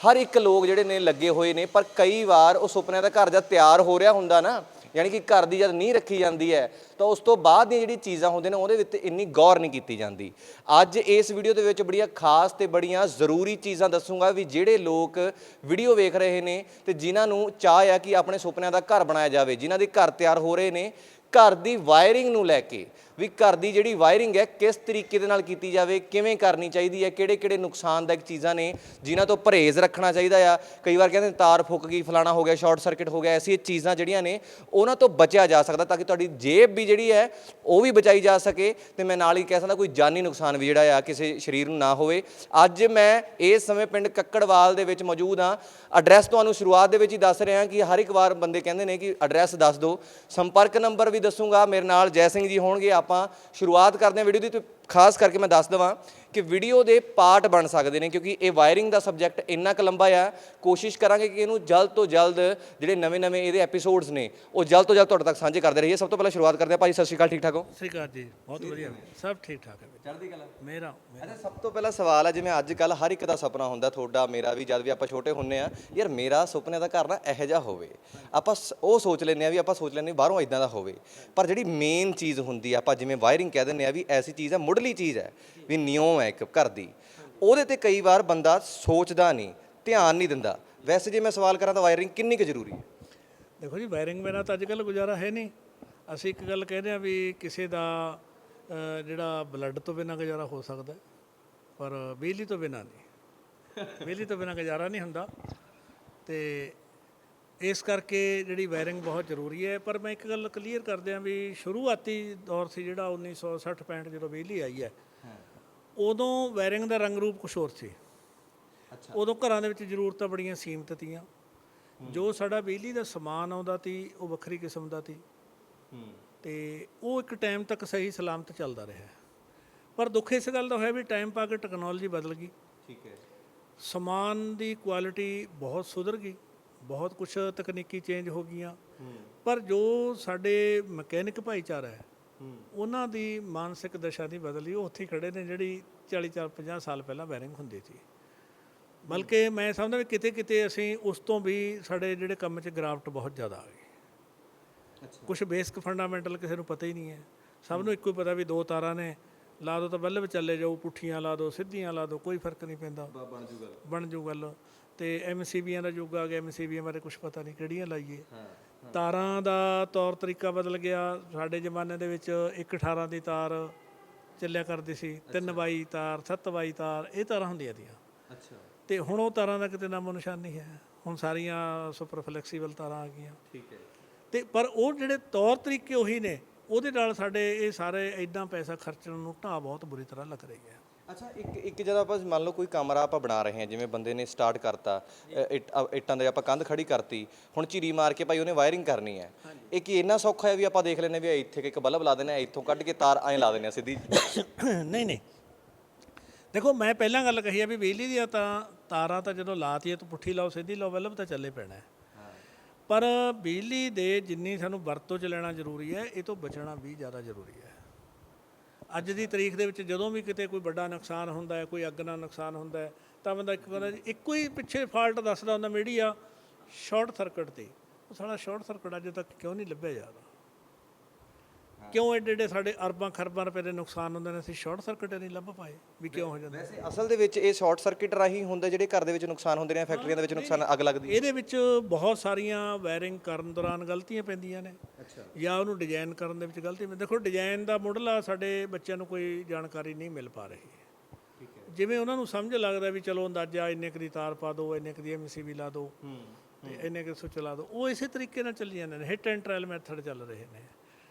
ਹਰ ਇੱਕ ਲੋਕ ਜਿਹੜੇ ਨੇ ਲੱਗੇ ਹੋਏ ਨੇ, ਪਰ ਕਈ ਵਾਰ ਉਹ ਸੁਪਨਿਆਂ ਦਾ ਘਰ ਜਦ ਤਿਆਰ ਹੋ ਰਿਹਾ ਹੁੰਦਾ ਨਾ, ਯਾਨੀ ਕਿ ਘਰ ਦੀ ਜਦ ਨੀਂਹ ਰੱਖੀ ਜਾਂਦੀ ਹੈ, ਤਾਂ ਉਸ ਤੋਂ ਬਾਅਦ ਦੀਆਂ ਜਿਹੜੀਆਂ ਚੀਜ਼ਾਂ ਹੁੰਦੀਆਂ ਨੇ ਉਹਦੇ ਵਿੱਚ ਇੰਨੀ ਗੌਰ ਨਹੀਂ ਕੀਤੀ ਜਾਂਦੀ। ਅੱਜ ਇਸ ਵੀਡੀਓ ਦੇ ਵਿੱਚ ਬੜੀਆਂ ਖਾਸ ਤੇ ਬੜੀਆਂ ਜ਼ਰੂਰੀ ਚੀਜ਼ਾਂ ਦੱਸੂਗਾ ਵੀ ਜਿਹੜੇ ਲੋਕ ਵੀਡੀਓ ਵੇਖ ਰਹੇ ਨੇ ਤੇ ਜਿਨ੍ਹਾਂ ਨੂੰ ਚਾਹ ਆ ਕਿ ਆਪਣੇ ਸੁਪਨਿਆਂ ਦਾ ਘਰ ਬਣਾਇਆ ਜਾਵੇ, ਜਿਨ੍ਹਾਂ ਦੇ ਘਰ ਤਿਆਰ ਹੋ ਰਹੇ ਨੇ, ਘਰ ਦੀ ਵਾਇਰਿੰਗ ਨੂੰ ਲੈ ਕੇ ਵੀ ਘਰ ਦੀ ਜਿਹੜੀ ਵਾਇਰਿੰਗ ਹੈ ਕਿਸ ਤਰੀਕੇ ਦੇ ਨਾਲ ਕੀਤੀ ਜਾਵੇ, ਕਿਵੇਂ ਕਰਨੀ ਚਾਹੀਦੀ ਹੈ, ਕਿਹੜੇ ਨੁਕਸਾਨਦਾਇਕ ਚੀਜ਼ਾਂ ਨੇ ਜਿਨ੍ਹਾਂ ਤੋਂ ਪਰਹੇਜ਼ ਰੱਖਣਾ ਚਾਹੀਦਾ ਆ। ਕਈ ਵਾਰ ਕਹਿੰਦੇ ਤਾਰ ਫੁੱਕ ਗਈ, ਫਲਾਣਾ ਹੋ ਗਿਆ, ਸ਼ਾਰਟ ਸਰਕਟ ਹੋ ਗਿਆ, ਐਸੀ ਚੀਜ਼ਾਂ ਜਿਹੜੀਆਂ ਨੇ ਉਹਨਾਂ ਤੋਂ ਬਚਿਆ ਜਾ ਸਕਦਾ ਤਾਂ ਕਿ ਤੁਹਾਡੀ ਜੇਬ ਵੀ ਜਿਹੜੀ ਹੈ ਉਹ ਵੀ ਬਚਾਈ ਜਾ ਸਕੇ ਤੇ ਮੈਂ ਨਾਲ ਹੀ ਕਹਿ ਸਕਦਾ ਕੋਈ ਜਾਨੀ ਨੁਕਸਾਨ ਵੀ ਜਿਹੜਾ ਆ ਕਿਸੇ ਸਰੀਰ ਨੂੰ ਨਾ ਹੋਵੇ। ਅੱਜ ਮੈਂ ਇਸ ਸਮੇਂ ਪਿੰਡ ਕੱਕੜਵਾਲ ਦੇ ਵਿੱਚ ਮੌਜੂਦ ਹਾਂ। ਐਡਰੈਸ ਤੁਹਾਨੂੰ ਸ਼ੁਰੂਆਤ ਦੇ ਵਿੱਚ ਹੀ ਦੱਸ ਰਿਹਾ ਕਿ ਹਰ ਇੱਕ ਵਾਰ ਬੰਦੇ ਕਹਿੰਦੇ ਨੇ ਕਿ ਐਡਰੈਸ ਦੱਸ ਦਿਓ, ਸੰਪਰਕ ਨੰਬਰ ਵੀ ਦੱਸੂਗਾ। ਮੇਰੇ ਨਾਲ ਜੈ ਸਿੰਘ ਜੀ ਹੋਣਗੇ। ਆਪਾਂ ਸ਼ੁਰੂਆਤ ਕਰਦੇ ਹਾਂ ਵੀਡੀਓ ਦੀ। ਤੇ ਖਾਸ ਕਰਕੇ ਮੈਂ ਦੱਸ ਦੇਵਾਂ ਕਿ ਵੀਡੀਓ ਦੇ ਪਾਰਟ ਬਣ ਸਕਦੇ ਨੇ ਕਿਉਂਕਿ ਇਹ ਵਾਇਰਿੰਗ ਦਾ ਸਬਜੈਕਟ ਇੰਨਾ ਕੁ ਲੰਬਾ ਆ। ਕੋਸ਼ਿਸ਼ ਕਰਾਂਗੇ ਕਿ ਇਹਨੂੰ ਜਲਦ ਤੋਂ ਜਲਦ ਜਿਹੜੇ ਨਵੇਂ ਇਹਦੇ ਐਪੀਸੋਡਸ ਨੇ ਉਹ ਜਲਦ ਤੋਂ ਜਲਦ ਤੁਹਾਡੇ ਤੱਕ ਸਾਂਝੇ ਕਰਦੇ ਰਹੀਏ। ਸਭ ਤੋਂ ਪਹਿਲਾਂ ਸ਼ੁਰੂਆਤ ਕਰਦੇ ਹਾਂ। ਭਾਈ ਸਤਿ ਸ਼੍ਰੀ ਅਕਾਲ, ਠੀਕ ਠਾਕ ਹੋ? ਸਤਿ ਸ਼੍ਰੀ ਅਕਾਲ ਜੀ, ਬਹੁਤ ਵਧੀਆ, ਸਭ ਠੀਕ ਠਾਕ ਹੈ। ਚੜ੍ਹਦੀ ਕਲਾ ਮੇਰਾ ਅੱਛਾ, ਸਭ ਤੋਂ ਪਹਿਲਾ ਸਵਾਲ ਹੈ, ਜਿਵੇਂ ਅੱਜ ਕੱਲ ਹਰ ਇੱਕ ਦਾ ਸੁਪਨਾ ਹੁੰਦਾ, ਤੁਹਾਡਾ ਮੇਰਾ ਵੀ, ਜਦ ਵੀ ਆਪਾਂ ਛੋਟੇ ਹੁੰਨੇ ਆ, ਯਾਰ ਮੇਰਾ ਸੁਪਨੇ ਦਾ ਘਰ ਨਾ ਇਹੋ ਜਿਹਾ ਹੋਵੇ। ਆਪਾਂ ਉਹ ਸੋਚ ਲੈਂਦੇ ਆ ਵੀ ਆਪਾਂ ਸੋਚ ਲੈਂਦੇ ਬਾਹਰੋਂ ਇਦਾਂ ਦਾ ਹੋਵੇ, ਪਰ ਜਿਹੜੀ ਮੇਨ ਚੀਜ਼ ਹੁੰਦੀ ਆ ਆਪਾਂ ਜਿਵੇਂ ਵਾਇਰਿੰਗ ਕਹਿ ਦਿੰਦੇ ਆ ਵੀ ਐਸੀ ਚੀਜ਼ ਹੈ, ਮੁੱਢਲੀ ਚੀਜ਼ ਹੈ ਵੀ ਨਿਉਮ ਹੈ ਇੱਕ ਘਰ ਦੀ, ਉਹਦੇ ਤੇ ਕਈ ਵਾਰ ਬੰਦਾ ਸੋਚਦਾ ਨਹੀਂ, ਧਿਆਨ ਨਹੀਂ ਦਿੰਦਾ। ਵੈਸੇ ਜੇ ਮੈਂ ਸਵਾਲ ਕਰਾਂ ਤਾਂ ਵਾਇਰਿੰਗ ਕਿੰਨੀ ਕੁ ਜ਼ਰੂਰੀ ਹੈ? ਦੇਖੋ ਜੀ, ਵਾਇਰਿੰਗ ਬਿਨਾਂ ਤਾਂ ਅੱਜ ਕੱਲ੍ਹ ਗੁਜ਼ਾਰਾ ਹੈ ਨਹੀਂ। ਅਸੀਂ ਇੱਕ ਗੱਲ ਕਹਿੰਦੇ ਆ ਵੀ ਕਿਸੇ ਦਾ ਜਿਹੜਾ ਬਲੱਡ ਤੋਂ ਬਿਨਾਂ ਗੁਜ਼ਾਰਾ ਹੋ ਸਕਦਾ, ਪਰ ਬਿਜਲੀ ਤੋਂ ਬਿਨਾਂ ਨਹੀਂ। ਬਿਜਲੀ ਤੋਂ ਬਿਨਾਂ ਗੁਜ਼ਾਰਾ ਨਹੀਂ ਹੁੰਦਾ ਤੇ ਇਸ ਕਰਕੇ ਜਿਹੜੀ ਵਾਇਰਿੰਗ ਬਹੁਤ ਜ਼ਰੂਰੀ ਹੈ। ਪਰ ਮੈਂ ਇੱਕ ਗੱਲ ਕਲੀਅਰ ਕਰ ਦਿਆਂ ਵੀ ਸ਼ੁਰੂਆਤੀ ਦੌਰ ਸੀ ਜਿਹੜਾ 1960-65 ਜਦੋਂ ਬਿਜਲੀ ਆਈ ਹੈ, ਉਦੋਂ ਵਾਇਰਿੰਗ ਦਾ ਰੰਗ ਰੂਪ ਕੁਛ ਹੋਰ ਸੀ। ਉਦੋਂ ਘਰਾਂ ਦੇ ਵਿੱਚ ਜ਼ਰੂਰਤਾਂ ਬੜੀਆਂ ਸੀਮਤ ਤੀਆਂ। ਜੋ ਸਾਡਾ ਬਿਜਲੀ ਦਾ ਸਮਾਨ ਆਉਂਦਾ ਤੀ ਉਹ ਵੱਖਰੀ ਕਿਸਮ ਦਾ ਤੀ ਤੇ ਉਹ ਇੱਕ ਟਾਈਮ ਤੱਕ ਸਹੀ ਸਲਾਮਤ ਚੱਲਦਾ ਰਿਹਾ। ਪਰ ਦੁੱਖ ਇਸ ਗੱਲ ਦਾ ਹੋਇਆ ਵੀ ਟਾਈਮ ਪਾ ਕੇ ਟੈਕਨੋਲੋਜੀ ਬਦਲ ਗਈ। ਠੀਕ ਹੈ। ਸਮਾਨ ਦੀ ਕੁਆਲਿਟੀ ਬਹੁਤ ਸੁਧਰ ਗਈ, ਬਹੁਤ ਕੁਛ ਤਕਨੀਕੀ ਚੇਂਜ ਹੋ ਗਈਆਂ, ਪਰ ਜੋ ਸਾਡੇ ਮਕੈਨਿਕ ਭਾਈਚਾਰਾ ਹੈ ਉਹਨਾਂ ਦੀ ਮਾਨਸਿਕ ਦਸ਼ਾ ਨਹੀਂ ਬਦਲੀ। ਉਹ ਉੱਥੇ ਖੜੇ ਨੇ ਜਿਹੜੀ 40-50 ਸਾਲ ਪਹਿਲਾਂ ਵਾਇਰਿੰਗ ਹੁੰਦੀ ਸੀ। ਬਲਕਿ ਮੈਂ ਸਮਝਦਾ ਵੀ ਕਿਤੇ ਕਿਤੇ ਅਸੀਂ ਉਸ ਤੋਂ ਵੀ ਸਾਡੇ ਜਿਹੜੇ ਕੰਮ 'ਚ ਗਿਰਾਵਟ ਬਹੁਤ ਜ਼ਿਆਦਾ ਆ ਗਈ। ਕੁਛ ਬੇਸਿਕ ਫੰਡਾਮੈਂਟਲ ਕਿਸੇ ਨੂੰ ਪਤਾ ਹੀ ਨਹੀਂ ਹੈ। ਸਭ ਨੂੰ ਇੱਕੋ ਹੀ ਪਤਾ ਵੀ ਦੋ ਤਾਰਾਂ ਨੇ, ਲਾ ਦਿਓ ਤਾਂ ਬੱਲਬ ਚੱਲੇ ਜਾਊ, ਪੁੱਠੀਆਂ ਲਾ ਦਿਓ, ਸਿੱਧੀਆਂ ਲਾ ਦਿਓ, ਕੋਈ ਫਰਕ ਨਹੀਂ ਪੈਂਦਾ, ਬਣ ਜੂ ਗੱਲ। ਤੇ MCBਆਂ ਦਾ ਯੁੱਗ ਆ ਗਿਆ, MCBਆਂ ਬਾਰੇ ਕੁਛ ਪਤਾ ਨਹੀਂ ਕਿਹੜੀਆਂ ਲਾਈਏ। ਤਾਰਾਂ ਦਾ ਤੌਰ ਤਰੀਕਾ ਬਦਲ ਗਿਆ। ਸਾਡੇ ਜ਼ਮਾਨੇ ਦੇ ਵਿੱਚ 1/18 ਦੀ ਤਾਰ ਚੱਲਿਆ ਕਰਦੀ ਸੀ, 3 ਤਾਰ, 7 ਤਾਰ, ਇਹ ਤਾਰਾਂ ਹੁੰਦੀਆਂ ਤੀਆਂ। ਤੇ ਹੁਣ ਉਹ ਤਾਰਾਂ ਦਾ ਕਿਤੇ ਨਾਮੋ ਨਿਸ਼ਾਨ ਨਹੀਂ ਹੈ। ਹੁਣ ਸਾਰੀਆਂ ਸੁਪਰ ਫਲੈਕਸੀਬਲ ਤਾਰਾਂ ਆ ਗਈਆਂ। ਠੀਕ ਹੈ। ਤੇ ਪਰ ਉਹ ਜਿਹੜੇ ਤੌਰ ਤਰੀਕੇ ਉਹੀ ਨੇ, ਉਹਦੇ ਨਾਲ ਸਾਡੇ ਇਹ ਸਾਰੇ ਇੱਦਾਂ ਪੈਸਾ ਖਰਚਣ ਨੂੰ ਢਾਹ ਬਹੁਤ ਬੁਰੀ ਤਰ੍ਹਾਂ ਲੱਗ ਰਹੀ ਹੈ। ਅੱਛਾ, ਇੱਕ ਜਦੋਂ ਆਪਾਂ ਮੰਨ ਲਓ ਕੋਈ ਕਮਰਾ ਆਪਾਂ ਬਣਾ ਰਹੇ ਹਾਂ, ਜਿਵੇਂ ਬੰਦੇ ਨੇ ਸਟਾਰਟ ਕਰਤਾ, ਇੱਟਾਂ ਦੇ ਆਪਾਂ ਕੰਧ ਖੜੀ ਕਰਤੀ, ਹੁਣ ਚੀਰੀ ਮਾਰ ਕੇ ਭਾਈ ਉਹਨੇ ਵਾਇਰਿੰਗ ਕਰਨੀ ਹੈ। ਇਹ ਕੀ ਇੰਨਾ ਸੌਖਾ ਹੈ ਵੀ ਆਪਾਂ ਦੇਖ ਲੈਂਦੇ ਵੀ ਇੱਥੇ ਇੱਕ ਬਲਬ ਲਾ ਦਿੰਦੇ ਹਾਂ, ਇੱਥੋਂ ਕੱਢ ਕੇ ਤਾਰ ਐਂ ਲਾ ਦਿੰਦੇ ਹਾਂ ਸਿੱਧੀ? ਨਹੀਂ, ਦੇਖੋ ਮੈਂ ਪਹਿਲਾਂ ਗੱਲ ਕਹੀ ਆ ਵੀ ਬਿਜਲੀ ਦੀਆਂ ਤਾਂ ਤਾਰਾਂ ਤਾਂ ਜਦੋਂ ਲਾਤੀ ਹੈ ਤਾਂ ਪੁੱਠੀ ਲਾਓ, ਸਿੱਧੀ ਲਾਓ, ਬਲਬ ਤਾਂ ਚੱਲੇ ਪੈਣਾ ਹੈ। ਪਰ ਬਿਜਲੀ ਦੇ ਜਿੰਨੀ ਸਾਨੂੰ ਵਰਤੋਂ 'ਚ ਲੈਣਾ ਜ਼ਰੂਰੀ ਹੈ, ਇਹ ਤੋਂ ਬਚਣਾ ਵੀ ਜ਼ਿਆਦਾ ਜ਼ਰੂਰੀ ਹੈ। ਅੱਜ ਦੀ ਤਰੀਕ ਦੇ ਵਿੱਚ ਜਦੋਂ ਵੀ ਕਿਤੇ ਕੋਈ ਵੱਡਾ ਨੁਕਸਾਨ ਹੁੰਦਾ ਹੈ, ਕੋਈ ਅੱਗ ਨਾਲ ਨੁਕਸਾਨ ਹੁੰਦਾ ਹੈ, ਤਾਂ ਬੰਦਾ ਇੱਕੋ ਹੀ ਪਿੱਛੇ ਫਾਲਟ ਦੱਸਦਾ ਹੁੰਦਾ ਮੀਡੀਆ, ਸ਼ਾਰਟ ਸਰਕਟ 'ਤੇ। ਉਹ ਸਾਡਾ ਸ਼ਾਰਟ ਸਰਕਟ ਅਜੇ ਤੱਕ ਕਿਉਂ ਨਹੀਂ ਲੱਭਿਆ ਜਾਂਦਾ? ਕਿਉਂ ਐਡੇ ਸਾਡੇ ਅਰਬਾਂ ਖਰਬਾਂ ਰੁਪਏ ਦੇ ਨੁਕਸਾਨ ਹੁੰਦੇ ਨੇ, ਅਸੀਂ ਸ਼ਾਰਟ ਸਰਕਟ ਨਹੀਂ ਲੱਭ ਪਾਏ ਵੀ ਕਿਉਂ ਹੋ ਜਾਂਦਾ? ਵੈਸੇ ਅਸਲ ਦੇ ਵਿੱਚ ਇਹ ਸ਼ਾਰਟ ਸਰਕਟ ਰਾਹੀਂ ਹੁੰਦਾ ਜਿਹੜੇ ਘਰ ਦੇ ਵਿੱਚ ਨੁਕਸਾਨ ਹੁੰਦੇ ਨੇ, ਫੈਕਟਰੀਆਂ ਦੇ ਵਿੱਚ ਨੁਕਸਾਨ, ਅੱਗ ਲੱਗਦੀ? ਇਹਦੇ ਵਿੱਚ ਬਹੁਤ ਸਾਰੀਆਂ ਵਾਇਰਿੰਗ ਕਰਨ ਦੌਰਾਨ ਗਲਤੀਆਂ ਪੈਂਦੀਆਂ ਨੇ, ਜਾਂ ਉਹਨੂੰ ਡਿਜ਼ਾਈਨ ਕਰਨ ਦੇ ਵਿੱਚ ਗਲਤੀ। ਦੇਖੋ ਡਿਜ਼ਾਈਨ ਦਾ ਮੁੱਢਲਾ ਸਾਡੇ ਬੱਚਿਆਂ ਨੂੰ ਕੋਈ ਜਾਣਕਾਰੀ ਨਹੀਂ ਮਿਲ ਪਾ ਰਹੀ। ਜਿਵੇਂ ਉਹਨਾਂ ਨੂੰ ਸਮਝ ਲੱਗਦਾ ਵੀ ਚਲੋ ਅੰਦਾਜ਼ਾ ਇੰਨੇ ਕੁ ਦੀ ਤਾਰ ਪਾ ਦਿਓ, ਇੰਨੇ ਕੁ ਦੀ MCB ਲਾ ਦਿਓ ਤੇ ਇੰਨੇ ਕੁ ਸੁੱਚ ਲਾ ਦਿਓ, ਉਹ ਇਸੇ ਤਰੀਕੇ ਨਾਲ ਚੱਲੀ ਜਾਂਦੇ ਨੇ। ਹਿੱਟ ਐਂਡ ਟ੍ਰਾਇਲ ਮੈਥਡ ਚੱਲ ਰਹੇ ਨੇ,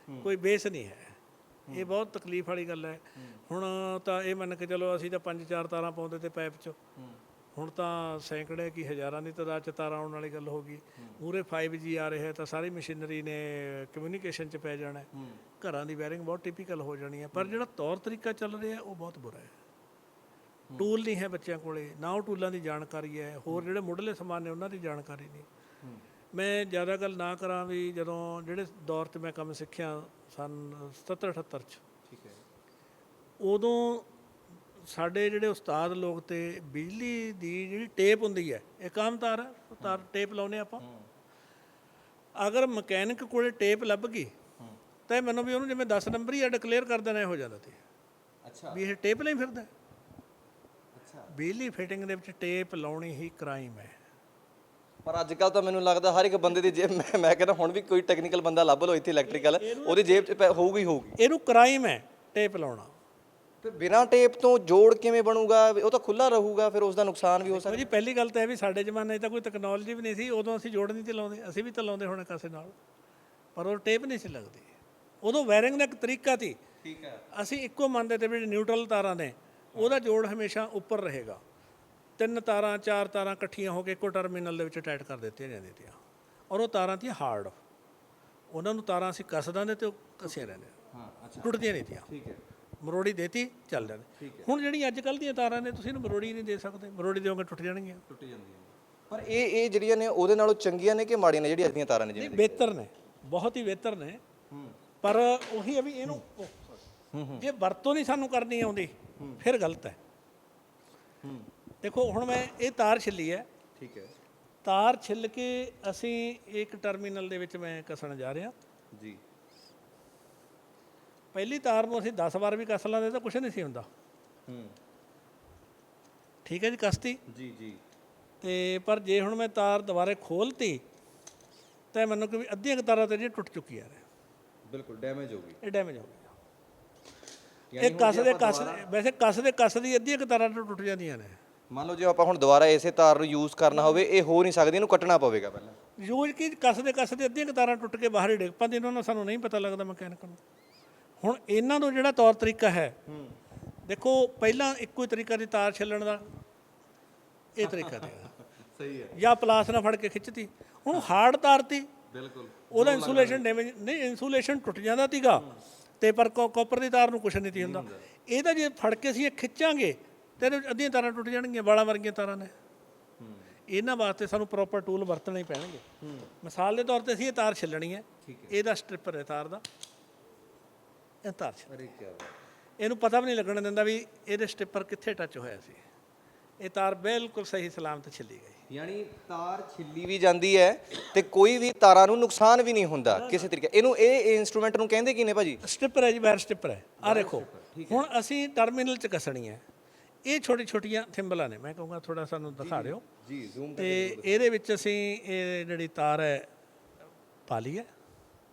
ਕੋਈ ਬੇਸ ਨਹੀਂ ਹੈ। ਇਹ ਬਹੁਤ ਤਕਲੀਫ ਵਾਲੀ ਗੱਲ ਹੈ। ਹੁਣ ਤਾਂ ਇਹ ਮੰਨ ਕੇ ਚਲੋ ਅਸੀਂ ਤਾਂ 5-4 ਤਾਰਾਂ ਪਾਉਂਦੇ ਤੇ ਪਾਈਪ 'ਚ, ਹੁਣ ਤਾਂ ਸੈਂਕੜੇ ਕੀ ਹਜ਼ਾਰਾਂ ਦੀ ਤਾਦਾਦ 'ਚ ਤਾਰਾਂ ਆਉਣ ਵਾਲੀ ਗੱਲ ਹੋ ਗਈ। ਮੂਹਰੇ 5G ਆ ਰਿਹਾ ਤਾਂ ਸਾਰੀ ਮਸ਼ੀਨਰੀ ਨੇ ਕਮਿਊਨੀਕੇਸ਼ਨ 'ਚ ਪੈ ਜਾਣਾ, ਘਰਾਂ ਦੀ ਵਾਇਰਿੰਗ ਬਹੁਤ ਟਿਪੀਕਲ ਹੋ ਜਾਣੀ ਹੈ। ਪਰ ਜਿਹੜਾ ਤੌਰ ਤਰੀਕਾ ਚੱਲ ਰਿਹਾ ਉਹ ਬਹੁਤ ਬੁਰਾ ਹੈ। ਟੂਲ ਨਹੀਂ ਹੈ ਬੱਚਿਆਂ ਕੋਲੇ, ਨਾ ਉਹ ਟੂਲਾਂ ਦੀ ਜਾਣਕਾਰੀ ਹੈ, ਹੋਰ ਜਿਹੜੇ ਮੁੱਢਲੇ ਸਮਾਨ ਨੇ ਉਹਨਾਂ ਦੀ ਜਾਣਕਾਰੀ ਨਹੀਂ। ਮੈਂ ਜ਼ਿਆਦਾ ਗੱਲ ਨਾ ਕਰਾਂ ਵੀ ਜਦੋਂ ਜਿਹੜੇ ਦੌਰ 'ਚ ਮੈਂ ਕੰਮ ਸਿੱਖਿਆ ਸੰਨ 77-78 'ਚ, ਉਦੋਂ ਸਾਡੇ ਜਿਹੜੇ ਉਸਤਾਦ ਲੋਕ ਤੇ ਬਿਜਲੀ ਦੀ ਜਿਹੜੀ ਟੇਪ ਹੁੰਦੀ ਹੈ, ਇੱਕ ਆਮ ਤਾਰ ਹੈ, ਤਾਰ ਟੇਪ ਲਾਉਂਦੇ ਆਪਾਂ। ਅਗਰ ਮਕੈਨਿਕ ਕੋਲੇ ਟੇਪ ਲੱਭ ਗਈ ਤਾਂ ਮੈਨੂੰ ਵੀ ਉਹਨੂੰ ਜਿਵੇਂ 10 ਨੰਬਰ ਹੀ ਡਿਕਲੇਅਰ ਕਰ ਦੇਣਾ ਹੋ ਜਾਂਦਾ ਤੇ ਵੀ ਇਹ ਟੇਪ ਲਈ ਫਿਰਦਾ। ਬਿਜਲੀ ਫਿਟਿੰਗ ਦੇ ਵਿੱਚ ਟੇਪ ਲਾਉਣੀ ਹੀ ਕ੍ਰਾਈਮ ਹੈ। ਪਰ ਅੱਜ ਕੱਲ ਤਾਂ ਮੈਨੂੰ ਲੱਗਦਾ ਹਰ ਇੱਕ ਬੰਦੇ ਦੀ ਜੇਬ ਮੈਂ ਕਹਿੰਦਾ ਹੁਣ ਵੀ ਕੋਈ ਟੈਕਨੀਕਲ ਬੰਦਾ ਲੱਭ ਲਓ ਇੱਥੇ ਇਲੈਕਟ੍ਰੀਕਲ, ਉਹਦੀ ਜੇਬ 'ਚ ਹੋਊਗੀ ਹੋਊਗੀ। ਇਹਨੂੰ ਕ੍ਰਾਈਮ ਹੈ ਟੇਪ ਲਾਉਣਾ। ਤੇ ਬਿਨਾਂ ਟੇਪ ਤੋਂ ਜੋੜ ਕਿਵੇਂ ਬਣੂਗਾ? ਉਹ ਤਾਂ ਖੁੱਲਾ ਰਹੂਗਾ, ਫਿਰ ਉਸ ਦਾ ਨੁਕਸਾਨ ਵੀ ਹੋ ਸਕਦਾ। ਜੀ ਪਹਿਲੀ ਗੱਲ ਤਾਂ ਇਹ ਵੀ ਸਾਡੇ ਜ਼ਮਾਨੇ 'ਚ ਤਾਂ ਕੋਈ ਟੈਕਨੋਲੋਜੀ ਵੀ ਨਹੀਂ ਸੀ, ਉਦੋਂ ਅਸੀਂ ਜੋੜ ਨਹੀਂ ਤੇ ਲਾਉਂਦੇ, ਅਸੀਂ ਵੀ ਤਾਂ ਲਾਉਂਦੇ ਹੋਣੇ ਕਿਸੇ ਨਾਲ, ਪਰ ਉਹ ਟੇਪ ਨਹੀਂ ਸੀ ਲੱਗਦੀ। ਉਦੋਂ ਵਾਇਰਿੰਗ ਦਾ ਇੱਕ ਤਰੀਕਾ ਸੀ। ਠੀਕ ਹੈ। ਅਸੀਂ ਇੱਕੋ ਮੰਨਦੇ ਤੇ ਵੀ ਨਿਊਟਰਲ ਤਾਰਾਂ ਨੇ ਉਹਦਾ ਜੋੜ ਹਮੇਸ਼ਾ ਉੱਪਰ ਰਹੇਗਾ। 3 ਤਾਰਾਂ 4 ਤਾਰਾਂ ਇਕੱਠੀਆਂ ਹੋ ਕੇ ਇੱਕੋ ਟਰਮੀਨਲ ਦੇ ਵਿੱਚ ਅਟੈਚ ਕਰ ਦਿੱਤੀਆਂ ਜਾਂਦੀਆਂ ਤੀਆਂ, ਔਰ ਉਹ ਤਾਰਾਂ ਤੀਆਂ ਹਾਰਡ, ਉਹਨਾਂ ਨੂੰ ਤਾਰਾਂ ਅਸੀਂ ਕੱਸ ਦਿੰਦੇ ਤੇ ਉਹ ਕੱਸੀਆਂ ਰਹਿੰਦੀਆਂ। ਹਾਂ ਅੱਛਾ, ਟੁੱਟਦੀਆਂ ਨਹੀਂ ਤੀਆਂ। ਠੀਕ ਹੈ। ਮਰੋੜੀ ਦੇਤੀ ਚੱਲ ਜਾਂਦੇ। ਹੁਣ ਜਿਹੜੀ ਅੱਜ ਕੱਲ੍ਹ ਦੀਆਂ ਤਾਰਾਂ ਨੇ ਤੁਸੀਂ ਇਹਨੂੰ ਮਰੋੜੀ ਨਹੀਂ ਦੇ ਸਕਦੇ, ਮਰੋੜੀ ਦਿਓਗੇ ਟੁੱਟ ਜਾਣਗੀਆਂ। ਟੁੱਟ ਜਾਂਦੀਆਂ। ਪਰ ਇਹ ਜਿਹੜੀਆਂ ਨੇ ਉਹਦੇ ਨਾਲੋਂ ਚੰਗੀਆਂ ਨੇ ਕਿ ਮਾੜੀਆਂ ਨੇ ਜਿਹੜੀਆਂ ਅੱਜ ਦੀਆਂ ਤਾਰਾਂ ਨੇ? ਜਿਵੇਂ ਬਿਹਤਰ ਨੇ, ਬਹੁਤ ਹੀ ਬਿਹਤਰ ਨੇ, ਪਰ ਉਹੀ ਹੈ ਵੀ ਇਹਨੂੰ ਜੇ ਵਰਤੋਂ ਨਹੀਂ ਸਾਨੂੰ ਕਰਨੀ ਆਉਂਦੀ ਫਿਰ ਗਲਤ ਹੈ। ਦੇਖੋ ਹੁਣ ਮੈਂ ਇਹ ਤਾਰ ਛਿੱਲੀ ਹੈ, ਠੀਕ ਹੈ, ਤਾਰ ਛਿੱਲ ਕੇ ਅਸੀਂ ਇੱਕ ਟਰਮੀਨਲ ਦੇ ਵਿੱਚ ਮੈਂ ਕੱਸਣ ਜਾ ਰਿਹਾ ਜੀ। ਪਹਿਲੀ ਤਾਰ ਨੂੰ ਅਸੀਂ 10 ਵਾਰ ਵੀ ਕੱਸ ਲਾਂਦੇ ਤਾਂ ਕੁਛ ਨਹੀਂ ਸੀ ਹੁੰਦਾ। ਠੀਕ ਹੈ ਜੀ, ਕੱਸਤੀ ਜੀ ਜੀ। ਤੇ ਪਰ ਜੇ ਹੁਣ ਮੈਂ ਤਾਰ ਦੁਬਾਰੇ ਖੋਲਤੀ ਤਾਂ ਮੈਨੂੰ ਕਿ ਵੀ ਅੱਧੀਆਂ ਕੁ ਤਾਰਾਂ ਤੇ ਟੁੱਟ ਚੁੱਕੀਆਂ ਨੇ। ਬਿਲਕੁਲ ਡੈਮੇਜ ਹੋ ਗਈ, ਇਹ ਡੈਮੇਜ ਹੋ ਗਿਆ। ਇਹ ਵੈਸੇ ਕੱਸ ਦੀ ਅੱਧੀਆਂ ਕੁ ਤਾਰਾਂ ਟੁੱਟ ਜਾਂਦੀਆਂ ਨੇ। ਮੰਨ ਲਓ ਜੇ ਆਪਾਂ ਹੁਣ ਦੁਬਾਰਾ ਇਸੇ ਤਾਰ ਨੂੰ ਯੂਜ਼ ਕਰਨਾ ਹੋਵੇ, ਇਹ ਹੋ ਨਹੀਂ ਸਕਦੀ, ਇਹਨੂੰ ਕੱਟਣਾ ਪਵੇਗਾ ਪਹਿਲਾਂ। ਯੂਜ਼ ਕੀ ਕੱਸਦੇ ਅੱਧੀਆਂ ਕੁ ਤਾਰਾਂ ਟੁੱਟ ਕੇ ਬਾਹਰ ਹੀ ਡਿੱਗ ਪੈਂਦੀਆਂ, ਇਹਨਾਂ ਨੂੰ ਸਾਨੂੰ ਨਹੀਂ ਪਤਾ ਲੱਗਦਾ ਮਕੈਨਿਕ ਨੂੰ। ਹੁਣ ਇਹਨਾਂ ਨੂੰ ਜਿਹੜਾ ਤੌਰ ਤਰੀਕਾ ਹੈ, ਦੇਖੋ ਪਹਿਲਾਂ ਇੱਕੋ ਹੀ ਤਰੀਕਾ ਦੀ ਤਾਰ ਛੱਲਣ ਦਾ, ਇਹ ਤਰੀਕਾ ਤੇ ਸਹੀ ਹੈ, ਜਾਂ ਪਲਾਸ ਨਾਲ ਫੜ ਕੇ ਖਿੱਚਤੀ। ਹੁਣ ਹਾਰਡ ਤਾਰ ਤੀ, ਬਿਲਕੁਲ ਉਹਦਾ ਇਨਸੂਲੇਸ਼ਨ ਡੈਮੇਜ ਨਹੀਂ, ਇਨਸੂਲੇਸ਼ਨ ਟੁੱਟ ਜਾਂਦਾ ਸੀਗਾ ਤੇ ਪਰ ਕਾਪਰ ਦੀ ਤਾਰ ਨੂੰ ਕੁਛ ਨਹੀਂ ਤੀ ਹੁੰਦਾ। ਇਹਦਾ ਜੇ ਫੜ ਕੇ ਅਸੀਂ ਇਹ ਖਿੱਚਾਂਗੇ ਤੇ ਅੱਧੀਆਂ ਤਾਰਾਂ ਟੁੱਟ ਜਾਣਗੀਆਂ, ਵਾਲਾਂ ਵਰਗੀਆਂ ਤਾਰਾਂ ਨੇ। ਇਹਨਾਂ ਵਾਸਤੇ ਸਾਨੂੰ ਪ੍ਰੋਪਰ ਟੂਲ ਵਰਤਣੇ ਹੀ ਪੈਣਗੇ। ਮਿਸਾਲ ਦੇ ਤੌਰ ਤੇ ਅਸੀਂ ਇਹ ਤਾਰ ਛਿੱਲਣੀ ਹੈ, ਇਹਦਾ ਸਟ੍ਰਿਪਰ ਹੈ ਤਾਰ ਦਾ, ਇਹ ਤਾਰ ਇਹਨੂੰ ਪਤਾ ਵੀ ਨਹੀਂ ਲੱਗਣ ਦਿੰਦਾ ਵੀ ਇਹਦੇ ਸਟ੍ਰਿਪਰ ਕਿੱਥੇ ਟੱਚ ਹੋਇਆ ਸੀ। ਇਹ ਤਾਰ ਬਿਲਕੁਲ ਸਹੀ ਸਲਾਮਤ ਛਿੱਲੀ ਗਈ। ਯਾਨੀ ਤਾਰ ਛਿੱਲੀ ਵੀ ਜਾਂਦੀ ਹੈ ਤੇ ਕੋਈ ਵੀ ਤਾਰਾਂ ਨੂੰ ਨੁਕਸਾਨ ਵੀ ਨਹੀਂ ਹੁੰਦਾ ਕਿਸੇ ਤਰੀਕੇ। ਇਹਨੂੰ ਇਹ ਇੰਸਟਰੂਮੈਂਟ ਨੂੰ ਕਹਿੰਦੇ ਕੀ ਨੇ ਭਾਜੀ? ਸਟ੍ਰਿਪਰ ਹੈ ਜੀ, ਵਾਇਰ ਸਟ੍ਰਿਪਰ ਹੈ। ਆਹ ਦੇਖੋ ਹੁਣ ਅਸੀਂ ਟਰਮੀਨਲ 'ਚ ਕੱਸਣੀ ਹੈ। ਇਹ ਛੋਟੀਆਂ ਥਿੰਬਲਾਂ ਨੇ, ਮੈਂ ਕਹੂੰਗਾ ਥੋੜਾ ਸਾਨੂੰ ਦਿਖਾ ਦਿਓ ਜੀ ਜ਼ੂਮ ਤੇ ਇਹਦੇ ਵਿੱਚ ਅਸੀਂ ਇਹ ਜਿਹੜੀ ਤਾਰ ਹੈ ਪਾ ਲਈ ਹੈ,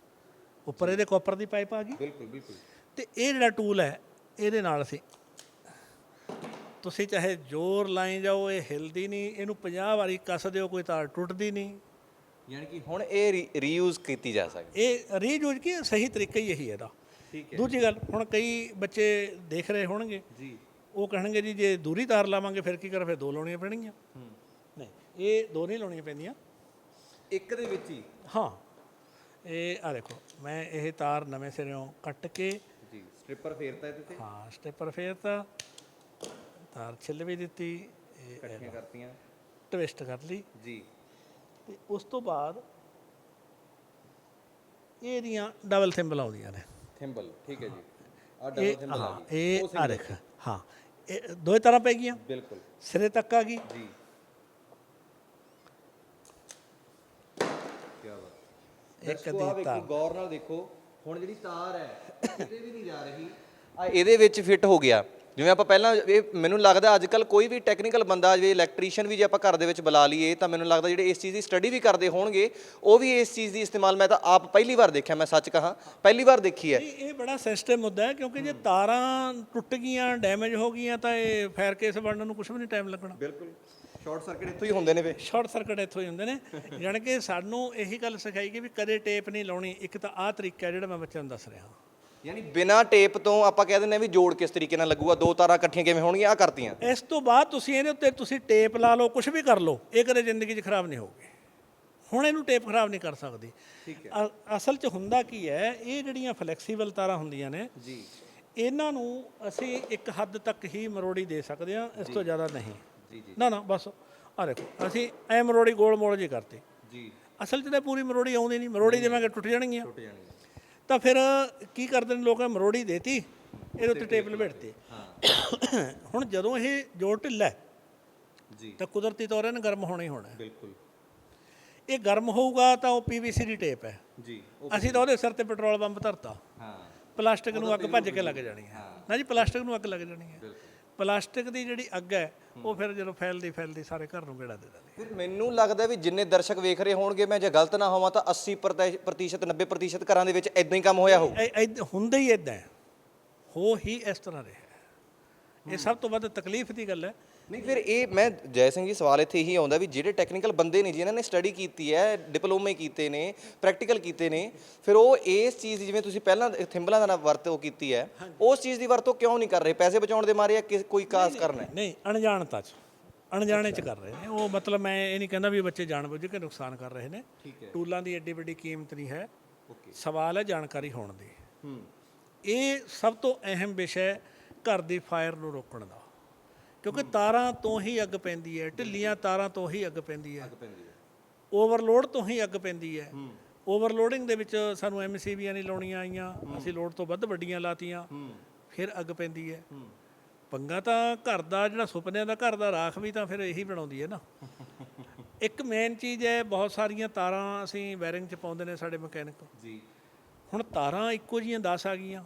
ਉੱਪਰ ਇਹਦੇ ਕਾਪਰ ਦੀ ਪਾਈਪ ਆ ਗਈ। ਬਿਲਕੁਲ ਬਿਲਕੁਲ। ਤੇ ਇਹ ਜਿਹੜਾ ਟੂਲ ਹੈ ਇਹਦੇ ਨਾਲ ਅਸੀਂ, ਤੁਸੀਂ ਚਾਹੇ ਜ਼ੋਰ ਲਾਈ ਜਾਓ ਇਹ ਹਿਲਦੀ ਨਹੀਂ, ਇਹਨੂੰ 50 ਵਾਰੀ ਕੱਸ ਦਿਓ ਕੋਈ ਤਾਰ ਟੁੱਟਦੀ ਨਹੀਂ। ਯਾਨੀ ਕਿ ਹੁਣ ਇਹ ਰੀਯੂਜ਼ ਕੀਤੀ ਜਾ ਸਕਦੀ। ਇਹ ਰੀਯੂਜ਼ ਕੀ ਸਹੀ ਤਰੀਕਾ ਹੀ ਇਹੀ ਇਹਦਾ। ਠੀਕ ਹੈ। ਦੂਜੀ ਗੱਲ, ਹੁਣ ਕਈ ਬੱਚੇ ਦੇਖ ਰਹੇ ਹੋਣਗੇ ਜੀ, ਉਹ ਕਹਿਣਗੇ ਜੀ ਜੇ ਦੂਰੀ ਤਾਰ ਲਾਵਾਂਗੇ ਫਿਰ ਕੀ ਕਰ, ਫਿਰ 2 ਲਾਉਣੀਆਂ ਪੈਣਗੀਆਂ। ਨਹੀਂ, ਇਹ 2 ਨਹੀਂ ਲਾਉਣੀਆਂ ਪੈਂਦੀਆਂ, ਇੱਕ ਦੇ ਵਿੱਚ ਹੀ। ਹਾਂ, ਇਹ ਆ ਦੇਖੋ ਮੈਂ ਇਹ ਤਾਰ ਨਵੇਂ ਸਿਰਿਓਂ ਕੱਟ ਕੇ ਜੀ ਸਟ੍ਰਿਪਰ ਫੇਰਤਾ ਇਹਦੇ ਤੇ। ਹਾਂ, ਸਟੇਪਰ ਫੇਰਤਾ, ਤਾਰ ਛਿੱਲ ਵੀ ਦਿੱਤੀ, ਇਹ ਇਕੱਠੀਆਂ ਕਰਤੀਆਂ, ਟਵਿਸਟ ਕਰ ਲਈ ਜੀ। ਤੇ ਉਸ ਤੋਂ ਬਾਅਦ ਇਹਦੀਆਂ ਡਬਲ ਥਿੰਬਲ ਆਉਂਦੀਆਂ ਨੇ। ਥਿੰਬਲ, ਠੀਕ ਹੈ ਜੀ। ਆ ਡਬਲ ਥਿੰਬਲ ਆ ਗਈ। ਇਹ ਆ ਦੇਖ, ਹਾਂ ਇਹ 2 ਤਰ੍ਹਾਂ ਪੈ ਗਈਆਂ, ਬਿਲਕੁਲ ਸਿਰੇ ਤੱਕ ਆ ਗਈ। ਜੀ, ਕੀ ਬਾਤ। ਇੱਕ ਦੀ ਤਾਰ ਗੌਰ ਨਾਲ ਦੇਖੋ, ਹੁਣ ਜਿਹੜੀ ਤਾਰ ਹੈ ਕਿਤੇ ਵੀ ਨਹੀਂ ਜਾ ਰਹੀ, ਆ ਇਹਦੇ ਵਿੱਚ ਫਿੱਟ ਹੋ ਗਿਆ। ਜਿਵੇਂ ਆਪਾਂ ਪਹਿਲਾਂ, ਇਹ ਮੈਨੂੰ ਲੱਗਦਾ ਅੱਜ ਕੱਲ ਕੋਈ ਵੀ ਟੈਕਨੀਕਲ ਬੰਦਾ, ਜਿਵੇਂ ਇਲੈਕਟ੍ਰੀਸ਼ੀਅਨ ਵੀ ਜੇ ਆਪਾਂ ਘਰ ਦੇ ਵਿੱਚ ਬੁਲਾ ਲਈਏ ਤਾਂ ਮੈਨੂੰ ਲੱਗਦਾ ਜਿਹੜੇ ਇਸ ਚੀਜ਼ ਦੀ ਸਟੱਡੀ ਵੀ ਕਰਦੇ ਹੋਣਗੇ ਉਹ ਵੀ ਇਸ ਚੀਜ਼ ਦੀ ਇਸਤੇਮਾਲ, ਮੈਂ ਤਾਂ ਆਪ ਪਹਿਲੀ ਵਾਰ ਦੇਖਿਆ, ਮੈਂ ਸੱਚ ਕਹਾਂ ਪਹਿਲੀ ਵਾਰ ਦੇਖੀ ਹੈ। ਇਹ ਬੜਾ ਸੈਂਸਿਟਿਵ ਮੁੱਦਾ ਹੈ, ਕਿਉਂਕਿ ਜੇ ਤਾਰਾਂ ਟੁੱਟ ਗਈਆਂ, ਡੈਮੇਜ ਹੋ ਗਈਆਂ ਤਾਂ ਇਹ ਫਾਇਰ ਕੇਸ ਬਣਨ ਨੂੰ ਕੁਝ ਵੀ ਨਹੀਂ ਟਾਈਮ ਲੱਗਣਾ। ਬਿਲਕੁਲ, ਸ਼ਾਰਟ ਸਰਕਟ ਇੱਥੋਂ ਹੀ ਹੁੰਦੇ ਨੇ ਵੇ, ਸ਼ਾਰਟ ਸਰਕਟ ਇੱਥੋਂ ਹੀ ਹੁੰਦੇ ਨੇ। ਜਾਣੀ ਕਿ ਸਾਨੂੰ ਇਹੀ ਗੱਲ ਸਿਖਾਈ ਗਈ ਵੀ ਕਦੇ ਟੇਪ ਨਹੀਂ ਲਾਉਣੀ। ਇੱਕ ਤਾਂ ਆਹ ਤਰੀਕਾ ਜਿਹੜਾ ਮੈਂ ਬੱਚਿਆਂ ਨੂੰ ਦੱਸ ਰਿਹਾ, ਯਾਨੀ ਬਿਨਾ ਟੇਪ ਤੋਂ ਆਪਾਂ ਕਹਿ ਦਿੰਦੇ ਆ ਵੀ ਜੋੜ ਕਿਸ ਤਰੀਕੇ ਨਾਲ ਲੱਗੂਗਾ, 2 ਤਾਰਾਂ ਇਕੱਠੀਆਂ ਕਿਵੇਂ ਹੋਣਗੀਆਂ, ਆ ਕਰਤੀਆਂ। ਇਸ ਤੋਂ ਬਾਅਦ ਤੁਸੀਂ ਇਹਦੇ ਉੱਤੇ ਤੁਸੀਂ ਟੇਪ ਲਾ ਲਓ, ਕੁਝ ਵੀ ਕਰ ਲਓ, ਇਹ ਕਦੇ ਜ਼ਿੰਦਗੀ 'ਚ ਖਰਾਬ ਨਹੀਂ ਹੋਊਗੀ। ਹੁਣ ਇਹਨੂੰ ਟੇਪ ਖਰਾਬ ਨਹੀਂ ਕਰ ਸਕਦੀ। ਠੀਕ ਹੈ। ਅਸਲ 'ਚ ਹੁੰਦਾ ਕੀ ਹੈ, ਇਹ ਜਿਹੜੀਆਂ ਫਲੈਕਸੀਬਲ ਤਾਰਾਂ ਹੁੰਦੀਆਂ ਨੇ ਜੀ, ਇਹਨਾਂ ਨੂੰ ਅਸੀਂ ਇੱਕ ਹੱਦ ਤੱਕ ਹੀ ਮਰੋੜੀ ਦੇ ਸਕਦੇ ਹਾਂ, ਇਸ ਤੋਂ ਜ਼ਿਆਦਾ ਨਹੀਂ। ਜੀ ਜੀ, ਨਾ ਬਸ ਆ ਦੇਖੋ ਅਸੀਂ ਐ ਮਰੋੜੀ ਗੋਲ ਮੋੜ ਜੀ ਕਰਤੀ। ਜੀ, ਅਸਲ 'ਚ ਤਾਂ ਪੂਰੀ ਮਰੋੜੀ ਆਉਂਦੀ ਨਹੀਂ, ਮਰੋੜੀ ਦੇਵਾਂਗੇ ਟੁੱਟ ਜਾਣਗੀਆਂ। ਟੁੱਟ ਜਾਣਗੀਆਂ। ਤਾਂ ਫਿਰ ਕੀ ਕਰਦੇ ਨੇ ਲੋਕ, ਮਰੋੜੀ ਦੇਤੀ, ਇਹਦੇ ਉੱਤੇ ਟੇਪ ਲਪੇਟਤੀ। ਹੁਣ ਜਦੋਂ ਇਹ ਜੋੜ ਢਿੱਲਾ ਜੀ, ਤਾਂ ਕੁਦਰਤੀ ਤੌਰ 'ਤੇ ਗਰਮ ਹੋਣਾ ਹੀ ਹੋਣਾ। ਬਿਲਕੁਲ, ਇਹ ਗਰਮ ਹੋਊਗਾ ਤਾਂ ਉਹ PVC ਦੀ ਟੇਪ ਹੈ। ਜੀ, ਅਸੀਂ ਤਾਂ ਉਹਦੇ ਸਿਰ ਤੇ ਪੈਟਰੋਲ ਪੰਪ ਧਰਤਾ, ਹਾਂ, ਪਲਾਸਟਿਕ ਨੂੰ ਅੱਗ ਭੱਜ ਕੇ ਲੱਗ ਜਾਣੀ ਹੈ। ਨਾ ਜੀ, ਪਲਾਸਟਿਕ ਨੂੰ ਅੱਗ ਲੱਗ ਜਾਣੀ ਹੈ। ਪਲਾਸਟਿਕ ਦੀ ਜਿਹੜੀ ਅੱਗ ਹੈ ਉਹ ਫਿਰ ਜਦੋਂ ਫੈਲਦੀ ਸਾਰੇ ਘਰ ਨੂੰ ਗੇੜਾ ਦੇ ਦਿੰਦੀ ਫਿਰ ਮੈਨੂੰ ਲੱਗਦਾ ਵੀ ਜਿੰਨੇ ਦਰਸ਼ਕ ਵੇਖ ਰਹੇ ਹੋਣਗੇ, ਮੈਂ ਜੇ ਗਲਤ ਨਾ ਹੋਵਾਂ ਤਾਂ 80% 90% ਘਰਾਂ ਦੇ ਵਿੱਚ ਇਦਾਂ ਹੀ ਕੰਮ ਹੋਇਆ ਹੋਊ। ਹੁੰਦਾ ਹੀ ਇਦਾਂ ਹੋ ਹੀ ਇਸ ਤਰ੍ਹਾਂ ਰਿਹਾ। ਇਹ ਸਭ ਤੋਂ ਵੱਧ ਤਕਲੀਫ ਦੀ ਗੱਲ ਹੈ। ਨਹੀਂ ਫਿਰ ਇਹ ਮੈਂ ਜੈ ਸਿੰਘ ਜੀ ਸਵਾਲ ਇੱਥੇ ਇਹੀ ਆਉਂਦਾ ਵੀ ਜਿਹੜੇ ਟੈਕਨੀਕਲ ਬੰਦੇ ਨੇ ਜਿਨ੍ਹਾਂ ਨੇ ਸਟੱਡੀ ਕੀਤੀ ਹੈ, ਡਿਪਲੋਮੇ ਕੀਤੇ ਨੇ, ਪ੍ਰੈਕਟੀਕਲ ਕੀਤੇ ਨੇ, ਫਿਰ ਉਹ ਇਸ ਚੀਜ਼ ਜਿਵੇਂ ਤੁਸੀਂ ਪਹਿਲਾਂ ਥਿੰਬਲਾਂ ਦਾ ਵਰਤੋਂ ਕੀਤੀ ਹੈ, ਉਸ ਚੀਜ਼ ਦੀ ਵਰਤੋਂ ਕਿਉਂ ਨਹੀਂ ਕਰ ਰਹੇ? ਪੈਸੇ ਬਚਾਉਣ ਦੇ ਮਾਰੇ ਜਾਂ ਕੋਈ ਕਾਸ ਕਰਨਾ ਹੈ? ਨਹੀਂ, ਅਣਜਾਣੇ ਚ ਕਰ ਰਹੇ ਨੇ ਉਹ। ਮਤਲਬ ਮੈਂ ਇਹ ਨਹੀਂ ਕਹਿੰਦਾ ਵੀ ਬੱਚੇ ਜਾਣਬੁੱਝ ਕੇ ਨੁਕਸਾਨ ਕਰ ਰਹੇ ਨੇ। ਟੂਲਾਂ ਦੀ ਐਡੀ ਵੱਡੀ ਕੀਮਤ ਨਹੀਂ ਹੈ, ਸਵਾਲ ਹੈ ਜਾਣਕਾਰੀ ਹੋਣ ਦੀ। ਇਹ ਸਭ ਤੋਂ ਅਹਿਮ ਵਿਸ਼ਾ ਹੈ ਘਰ ਦੀ ਫਾਇਰ ਨੂੰ ਰੋਕਣ ਦਾ, ਕਿਉਂਕਿ ਤਾਰਾਂ ਤੋਂ ਹੀ ਅੱਗ ਪੈਂਦੀ ਹੈ, ਢਿੱਲੀਆਂ ਤਾਰਾਂ ਤੋਂ ਹੀ ਅੱਗ ਪੈਂਦੀ ਹੈ, ਓਵਰਲੋਡ ਤੋਂ ਹੀ ਅੱਗ ਪੈਂਦੀ ਹੈ। ਓਵਰਲੋਡਿੰਗ ਦੇ ਵਿੱਚ ਸਾਨੂੰ MCBਆਂ ਨਹੀਂ ਲਾਉਣੀਆਂ ਆਈਆਂ, ਅਸੀਂ ਲੋਡ ਤੋਂ ਵੱਧ ਵੱਡੀਆਂ ਲਾਤੀਆਂ, ਫਿਰ ਅੱਗ ਪੈਂਦੀ ਹੈ। ਪੰਗਾ ਤਾਂ ਘਰ ਦਾ ਜਿਹੜਾ ਸੁਪਨਿਆਂ ਦਾ ਘਰ ਦਾ ਰਾਖ ਵੀ ਤਾਂ ਫਿਰ ਇਹੀ ਬਣਾਉਂਦੀ ਹੈ ਨਾ। ਇੱਕ ਮੇਨ ਚੀਜ਼ ਹੈ, ਬਹੁਤ ਸਾਰੀਆਂ ਤਾਰਾਂ ਅਸੀਂ ਵਾਇਰਿੰਗ 'ਚ ਪਾਉਂਦੇ ਨੇ ਸਾਡੇ ਮਕੈਨਿਕ ਜੀ। ਹੁਣ ਤਾਰਾਂ ਇੱਕੋ ਜਿਹੀਆਂ 10 ਆ ਗਈਆਂ,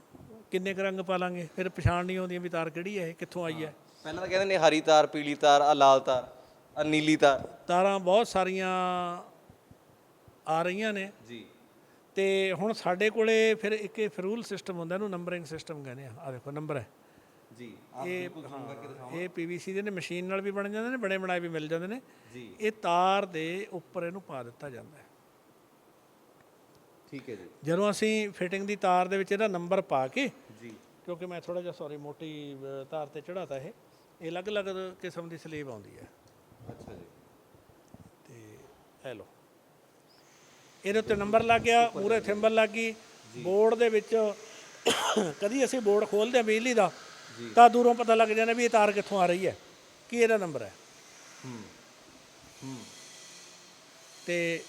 ਕਿੰਨੇ ਕੁ ਰੰਗ ਪਾ ਲਾਂਗੇ? ਫਿਰ ਪਛਾਣ ਨਹੀਂ ਆਉਂਦੀ ਵੀ ਤਾਰ ਕਿਹੜੀ ਹੈ, ਇਹ ਕਿੱਥੋਂ ਆਈ ਹੈ। ਪਹਿਲਾਂ ਤਾਂ ਕਹਿੰਦੇ ਨੇ ਹਰੀ ਤਾਰ, ਪੀਲੀ ਤਾਰ, ਆ ਲਾਲ ਤਾਰ, ਆ ਨੀਲੀ ਤਾਰ। ਤਾਰਾਂ ਬਹੁਤ ਸਾਰੀਆਂ ਆ ਰਹੀਆਂ ਨੇ ਜੀ। ਤੇ ਹੁਣ ਸਾਡੇ ਕੋਲੇ ਫਿਰ ਇੱਕ ਫਰੂਲ ਸਿਸਟਮ ਹੁੰਦਾ, ਇਹਨੂੰ ਨੰਬਰਿੰਗ ਸਿਸਟਮ ਕਹਿੰਦੇ ਆ। ਆ ਦੇਖੋ ਨੰਬਰ ਹੈ ਜੀ। ਇਹ PVC ਦੇ ਨੇ, ਮਸ਼ੀਨ ਨਾਲ ਵੀ ਬਣ ਜਾਂਦੇ ਨੇ, ਬਣੇ ਬਣਾਏ ਵੀ ਮਿਲ ਜਾਂਦੇ ਨੇ ਜੀ। ਇਹ ਤਾਰ ਦੇ ਉੱਪਰ ਇਹਨੂੰ ਪਾ ਦਿੱਤਾ ਜਾਂਦਾ ਹੈ। ਠੀਕ ਹੈ ਜੀ। ਜਦੋਂ ਅਸੀਂ ਫਿਟਿੰਗ ਦੀ ਤਾਰ ਦੇ ਵਿੱਚ ਇਹਦਾ ਨੰਬਰ ਪਾ ਕੇ ਜੀ, ਕਿਉਂਕਿ ਮੈਂ ਥੋੜਾ ਜਿਹਾ ਮੋਟੀ ਤਾਰ ਤੇ ਚੜਾਤਾ, ਇਹ ਅਲੱਗ-ਅਲੱਗ ਕਿਸਮ ਦੀ ਸਲੀਵ ਆਉਂਦੀ ਹੈ। ਅੱਛਾ ਜੀ। ਤੇ ਇਹ ਲਓ, ਇਹਦੇ ਉੱਤੇ ਨੰਬਰ ਲੱਗ ਗਿਆ, ਮੂਹਰੇ ਥਿੰਬਲ ਲੱਗ ਗਈ। ਬੋਰਡ ਦੇ ਵਿੱਚ ਕਦੀ ਅਸੀਂ ਬੋਰਡ ਖੋਲ੍ਹਦੇ ਹਾਂ ਬਿਜਲੀ ਦਾ ਤਾਂ ਦੂਰੋਂ ਪਤਾ ਲੱਗ ਜਾਂਦਾ ਵੀ ਇਹ ਤਾਰ ਕਿੱਥੋਂ ਆ ਰਹੀ ਹੈ, ਕੀ ਇਹਦਾ ਨੰਬਰ ਹੈ। ਤੇ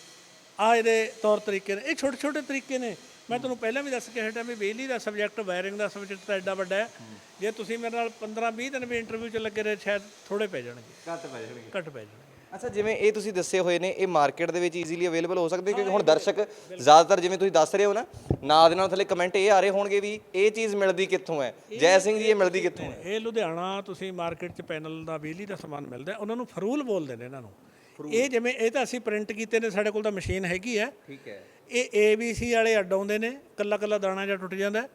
ਆ ਇਹਦੇ ਤੌਰ ਤਰੀਕੇ ਨੇ, ਇਹ ਛੋਟੇ ਤਰੀਕੇ ਨੇ। ਮੈਂ ਤੁਹਾਨੂੰ ਪਹਿਲਾਂ ਵੀ ਦੱਸ ਕੇ ਹਟਿਆ ਵੀ ਬਿਜਲੀ ਦਾ ਸਬਜੈਕਟ, ਵਾਇਰਿੰਗ ਦਾ ਸਬਜੈਕਟ ਤਾਂ ਐਡਾ ਵੱਡਾ ਹੈ, ਜੇ ਤੁਸੀਂ ਮੇਰੇ ਨਾਲ 15-20 ਦਿਨ ਵੀ ਇੰਟਰਵਿਊ 'ਚ ਲੱਗੇ ਰਹੇ ਸ਼ਾਇਦ ਥੋੜੇ ਪੈ ਜਾਣਗੇ, ਘੱਟ ਪੈ ਜਾਣਗੇ। ਅੱਛਾ, ਜਿਵੇਂ ਇਹ ਤੁਸੀਂ ਦੱਸੇ ਹੋਏ ਨੇ, ਇਹ ਮਾਰਕੀਟ ਦੇ ਵਿੱਚ ਈਜ਼ੀਲੀ ਅਵੇਲੇਬਲ ਹੋ ਸਕਦੇ? ਕਿਉਂਕਿ ਹੁਣ ਦਰਸ਼ਕ ਜ਼ਿਆਦਾਤਰ ਜਿਵੇਂ ਤੁਸੀਂ ਦੱਸ ਰਹੇ ਹੋ ਨਾ, ਨਾਲ ਦੇ ਨਾਲ ਥੱਲੇ ਕਮੈਂਟ ਇਹ ਆ ਰਹੇ ਹੋਣਗੇ ਵੀ ਇਹ ਚੀਜ਼ ਮਿਲਦੀ ਕਿੱਥੋਂ ਹੈ, ਜੈ ਸਿੰਘ ਜੀ ਇਹ ਮਿਲਦੀ ਕਿੱਥੋਂ ਹੈ? ਇਹ ਲੁਧਿਆਣਾ ਤੁਸੀਂ ਮਾਰਕੀਟ 'ਚ ਪੈਨਲ ਦਾ ਬਿਜਲੀ ਦਾ ਸਮਾਨ ਮਿਲਦਾ, ਉਹਨਾਂ ਨੂੰ ਫਰੂਲ ਬੋਲਦੇ ਨੇ ਇਹਨਾਂ ਨੂੰ। ਇਹ ਜਿਵੇਂ ਇਹ ਤਾਂ ਅਸੀਂ ਪ੍ਰਿੰਟ ਕੀਤੇ ਨੇ, ਸਾਡੇ ਕੋਲ ਤਾਂ ਮਸ਼ੀਨ ਹੈਗੀ ਹੈ। ਠੀਕ ਹੈ। ਇਹ ABC ਵਾਲੇ ਅੱਡ ਆਉਂਦੇ ਨੇ, ਕੱਲਾ ਦਾਣਾ ਜਿਹਾ ਟੁੱਟ ਜਾਂਦਾ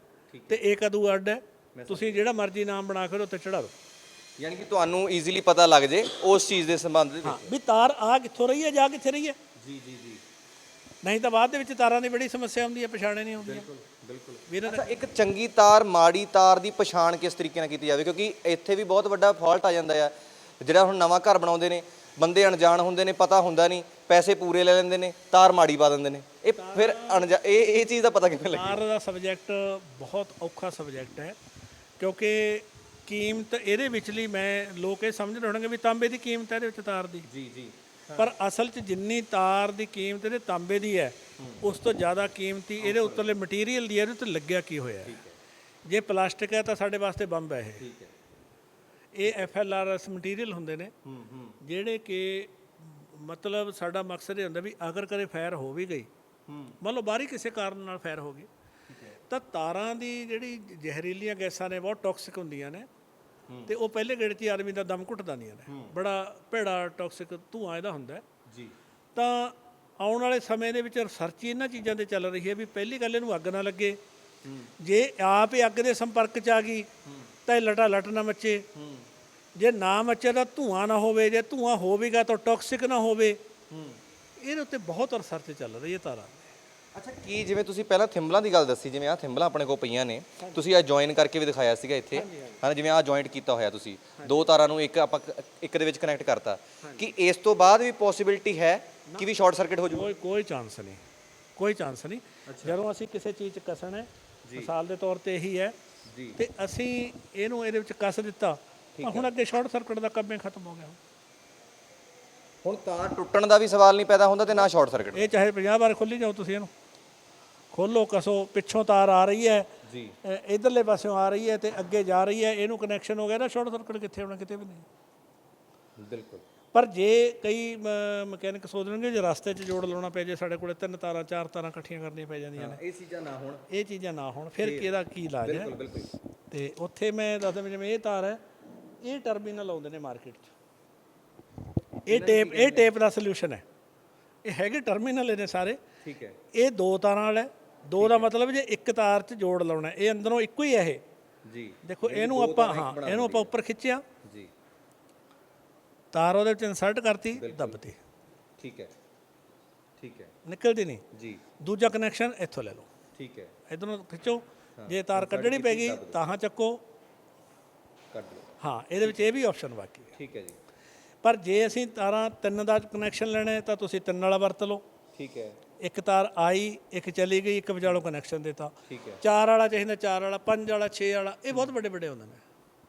ਤੇ ਇਹ ਕਦੂ ਅੱਡ ਹੈ। ਤੁਸੀਂ ਜਿਹੜਾ ਮਰਜ਼ੀ ਨਾਮ ਬਣਾ ਕੇ ਉੱਤੇ ਚੜਾ ਦਿਓ, ਯਾਨੀ ਕਿ ਤੁਹਾਨੂੰ ਈਜ਼ੀਲੀ ਪਤਾ ਲੱਗ ਜੇ ਉਸ ਚੀਜ਼ ਦੇ ਸੰਬੰਧ ਦੇ ਵਿੱਚ ਵੀ ਤਾਰ ਆ ਕਿੱਥੋਂ ਰਹੀ ਹੈ, ਜਾ ਕਿੱਥੇ ਰਹੀ ਹੈ। ਜੀ। ਨਹੀਂ ਤਾਂ ਬਾਅਦ ਦੇ ਵਿੱਚ ਤਾਰਾਂ ਦੀ ਬੜੀ ਸਮੱਸਿਆ ਹੁੰਦੀ ਹੈ, ਪਛਾਣੇ ਨਹੀਂ ਹੁੰਦੀਆਂ। ਬਿਲਕੁਲ। ਅੱਛਾ, ਇੱਕ ਚੰਗੀ ਤਾਰ, ਮਾੜੀ ਤਾਰ ਦੀ ਪਛਾਣ ਕਿਸ ਤਰੀਕੇ ਨਾਲ ਕੀਤੀ ਜਾਵੇ? ਕਿਉਂਕਿ ਇੱਥੇ ਵੀ ਬਹੁਤ ਵੱਡਾ ਫਾਲਟ ਆ ਜਾਂਦਾ ਆ। ਜਿਹੜਾ ਹੁਣ ਨਵਾਂ ਘਰ ਬਣਾਉਂਦੇ ਨੇ, ਬੰਦੇ ਅਣਜਾਣ ਹੁੰਦੇ ਨੇ, ਪਤਾ ਹੁੰਦਾ ਨਹੀਂ, ਪੈਸੇ ਪੂਰੇ ਲੈ ਲੈਂਦੇ ਨੇ, ਤਾਰ ਮਾੜੀ ਪਾ ਦਿੰਦੇ ਨੇ। ਇਹ ਫਿਰ ਇਹ ਚੀਜ਼ ਦਾ ਪਤਾ ਕਿਵੇਂ ਲੱਗੇ? ਤਾਰ ਦਾ ਸਬਜੈਕਟ ਬਹੁਤ ਔਖਾ ਸਬਜੈਕਟ ਹੈ, ਕਿਉਂਕਿ ਕੀਮਤ ਇਹਦੇ ਵਿਚਲੀ, ਮੈਂ ਲੋਕ ਇਹ ਸਮਝਦੇ ਹੋਣਗੇ ਵੀ ਤਾਂਬੇ ਦੀ ਕੀਮਤ ਹੈ ਇਹਦੇ ਵਿੱਚ ਤਾਰ ਦੀ। ਜੀ। ਪਰ ਅਸਲ 'ਚ ਜਿੰਨੀ ਤਾਰ ਦੀ ਕੀਮਤ ਇਹਦੇ ਤਾਂਬੇ ਦੀ ਹੈ, ਉਸ ਤੋਂ ਜ਼ਿਆਦਾ ਕੀਮਤੀ ਇਹਦੇ ਉੱਤਰਲੇ ਮਟੀਰੀਅਲ ਦੀ ਹੈ, ਇਹਦੇ ਉੱਤੇ ਲੱਗਿਆ ਕੀ ਹੋਇਆ ਹੈ। ਜੇ ਪਲਾਸਟਿਕ ਹੈ ਤਾਂ ਸਾਡੇ ਵਾਸਤੇ ਬੰਬ ਹੈ ਇਹ FLRS ਮਟੀਰੀਅਲ ਹੁੰਦੇ ਨੇ, ਜਿਹੜੇ ਕਿ ਮਤਲਬ ਸਾਡਾ ਮਕਸਦ ਇਹ ਹੁੰਦਾ ਵੀ ਅਗਰ ਕਦੇ ਫਾਇਰ ਹੋ ਵੀ ਗਈ, ਮੰਨ ਲਓ ਬਾਹਰੀ ਕਿਸੇ ਕਾਰਨ ਨਾਲ ਫਾਇਰ ਹੋ ਗਈ, ਤਾਂ ਤਾਰਾਂ ਦੀ ਜਿਹੜੀ ਜ਼ਹਿਰੀਲੀਆਂ ਗੈਸਾਂ ਨੇ ਬਹੁਤ ਟੌਕਸਿਕ ਹੁੰਦੀਆਂ ਨੇ, ਤੇ ਉਹ ਪਹਿਲੇ ਗੇੜ 'ਚ ਹੀ ਆਦਮੀ ਦਾ ਦਮ ਘੁੱਟਦਾਂਦੀਆਂ ਨੇ। ਬੜਾ ਭੈੜਾ ਟੌਕਸਿਕ ਧੂੰਆਂ ਇਹਦਾ ਹੁੰਦਾ ਜੀ। ਤਾਂ ਆਉਣ ਵਾਲੇ ਸਮੇਂ ਦੇ ਵਿੱਚ ਰਿਸਰਚ ਇਹਨਾਂ ਚੀਜ਼ਾਂ 'ਤੇ ਚੱਲ ਰਹੀ ਹੈ ਵੀ ਪਹਿਲੀ ਗੱਲ ਇਹਨੂੰ ਅੱਗ ਨਾ ਲੱਗੇ, ਜੇ ਆਪ ਹੀ ਅੱਗ ਦੇ ਸੰਪਰਕ 'ਚ ਆ ਗਈ ਤਾਂ ਇਹ ਲਟਾ ਨਾ ਮੱਚੇ, ਜੇ ਨਾ ਮੱਚੇ ਤਾਂ ਧੂੰਆਂ ਨਾ ਹੋਵੇ, ਜੇ ਧੂੰਆਂ ਹੋਵੇਗਾ ਤਾਂ ਟੌਕਸਿਕ ਨਾ ਹੋਵੇ। ਇਹਦੇ ਉੱਤੇ ਬਹੁਤ ਰਿਸਰਚ ਚੱਲ ਰਹੀ ਹੈ ਤਾਰਾਂ। ਅੱਛਾ, ਕੀ ਜਿਵੇਂ ਤੁਸੀਂ ਪਹਿਲਾਂ ਥਿੰਬਲਾਂ ਦੀ ਗੱਲ ਦੱਸੀ, ਜਿਵੇਂ ਆਹ ਥਿੰਬਲਾਂ ਆਪਣੇ ਕੋਲ ਪਈਆਂ ਨੇ, ਤੁਸੀਂ ਆਹ ਜੁਆਇਨ ਕਰਕੇ ਵੀ ਦਿਖਾਇਆ ਸੀਗਾ ਇੱਥੇ, ਹਾਂ, ਜਿਵੇਂ ਆਹ ਜੁਆਇੰਟ ਕੀਤਾ ਹੋਇਆ ਤੁਸੀਂ, ਦੋ ਤਾਰਾਂ ਨੂੰ ਇੱਕ ਦੇ ਵਿੱਚ ਕਨੈਕਟ ਕਰਤਾ, ਕਿ ਇਸ ਤੋਂ ਬਾਅਦ ਵੀ ਪੋਸੀਬਿਲਿਟੀ ਹੈ ਕਿ ਵੀ ਸ਼ਾਰਟ ਸਰਕਟ ਹੋ ਜਾਊ? ਕੋਈ ਚਾਂਸ ਨਹੀਂ। ਜਦੋਂ ਅਸੀਂ ਕਿਸੇ ਚੀਜ਼ 'ਚ ਕੱਸਣਾ ਹੈ, ਮਿਸਾਲ ਦੇ ਤੌਰ ਤੇ ਇਹੀ ਹੈ, ਤੇ ਅਸੀਂ ਇਹਨੂੰ ਇਹਦੇ ਵਿੱਚ ਕੱਸ ਦਿੱਤਾ, ਹੁਣ ਅੱਗੇ ਸ਼ਾਰਟ ਸਰਕਟ ਦਾ ਕੰਮ ਖਤਮ ਹੋ ਗਿਆ। ਹੁਣ ਤਾਰ ਟੁੱਟਣ ਦਾ ਵੀ ਸਵਾਲ ਨਹੀਂ ਪੈਦਾ ਹੁੰਦਾ ਤੇ ਨਾ ਸ਼ਾਰਟ ਸਰਕਟ। ਇਹ ਚਾਹੇ 50 ਵਾਰ ਖੋਲੀ ਜਾਓ, ਤੁਸੀਂ ਇਹਨੂੰ ਖੋਲੋ, ਕਸੋ, ਪਿੱਛੋਂ ਤਾਰ ਆ ਰਹੀ ਹੈ ਜੀ, ਇਧਰਲੇ ਪਾਸਿਓਂ ਆ ਰਹੀ ਹੈ ਤੇ ਅੱਗੇ ਜਾ ਰਹੀ ਹੈ, ਇਹਨੂੰ ਕਨੈਕਸ਼ਨ ਹੋ ਗਿਆ ਨਾ, ਸ਼ਾਰਟ ਸਰਕਟ ਕਿੱਥੇ ਹੋਣਾ? ਕਿਤੇ ਵੀ ਨਹੀਂ। ਬਿਲਕੁਲ। ਪਰ ਜੇ ਕਈ ਮਕੈਨਿਕ ਸੋਚਣਗੇ ਜੇ ਰਸਤੇ 'ਚ ਜੋੜ ਲਾਉਣਾ ਪੈ ਜੇ, ਸਾਡੇ ਕੋਲੇ 3 ਤਾਰਾਂ 4 ਤਾਰਾਂ ਇਕੱਠੀਆਂ ਕਰਨੀਆਂ ਪੈ ਜਾਂਦੀਆਂ ਨੇ, ਇਹ ਚੀਜ਼ਾਂ ਨਾ ਹੋਣ ਫਿਰ ਕਿਹਦਾ ਕੀ ਇਲਾਜ ਹੈ। ਤੇ ਉੱਥੇ ਮੈਂ ਦੱਸਦਾ ਜਿਵੇਂ ਇਹ ਤਾਰ ਹੈ, ਇਹ ਟਰਮੀਨਲ ਆਉਂਦੇ ਨੇ ਮਾਰਕੀਟ 'ਚ। ਇਹ ਟੇਪ ਦਾ ਸੋਲੂਸ਼ਨ ਹੈ। ਇਹ ਹੈਗੇ ਟਰਮੀਨਲ ਇਹਨੇ ਸਾਰੇ। ਠੀਕ ਹੈ ਇਹ 2 ਤਾਰਾਂ ਵਾਲਾ ਹੈ। 2 ਦਾ ਮਤਲਬ ਜੇ ਇੱਕ ਤਾਰ 'ਚ ਜੋੜ ਲਾਉਣਾ, ਇਹ ਅੰਦਰੋਂ ਇੱਕੋ ਹੀ ਹੈ ਇਹ। ਜੀ ਦੇਖੋ ਇਹਨੂੰ ਆਪਾਂ ਇਹਨੂੰ ਆਪਾਂ ਉੱਪਰ ਖਿੱਚਿਆ, ਜੀ ਤਾਰ ਉਹਦੇ ਵਿੱਚ ਇਨਸਰਟ ਕਰਤੀ, ਦੱਬਤੀ, ਠੀਕ ਹੈ ਠੀਕ ਹੈ ਨਿਕਲਦੀ ਨਹੀਂ ਜੀ। ਦੂਜਾ ਕਨੈਕਸ਼ਨ ਇੱਥੋਂ ਲੈ ਲਓ, ਠੀਕ ਹੈ ਇੱਧਰੋਂ ਖਿੱਚੋ, ਜੇ ਤਾਰ ਕੱਢਣੀ ਪੈ ਗਈ ਤਾਂ ਚੱਕੋ, ਕੱਢ ਲਓ। ਹਾਂ ਇਹਦੇ ਵਿੱਚ ਇਹ ਵੀ ਆਪਸ਼ਨ ਬਾਕੀ ਹੈ। ਠੀਕ ਹੈ ਜੀ ਪਰ ਜੇ ਅਸੀਂ ਤਾਰਾਂ 3 ਦਾ ਕਨੈਕਸ਼ਨ ਲੈਣਾ ਹੈ ਤਾਂ ਤੁਸੀਂ 3 ਵਾਲਾ ਵਰਤ ਲਓ। ਠੀਕ ਹੈ ਇੱਕ ਤਾਰ ਆਈ, ਇੱਕ ਚਲੀ ਗਈ, ਇੱਕ ਵਿਚਾਲੋਂ ਕਨੈਕਸ਼ਨ ਦਿੱਤਾ। ਠੀਕ ਹੈ 4 ਵਾਲਾ ਚਾਹੀਦਾ, 4 ਵਾਲਾ, 5 ਵਾਲਾ, 6 ਵਾਲਾ, ਇਹ ਬਹੁਤ ਵੱਡੇ ਵੱਡੇ ਹੁੰਦੇ ਨੇ।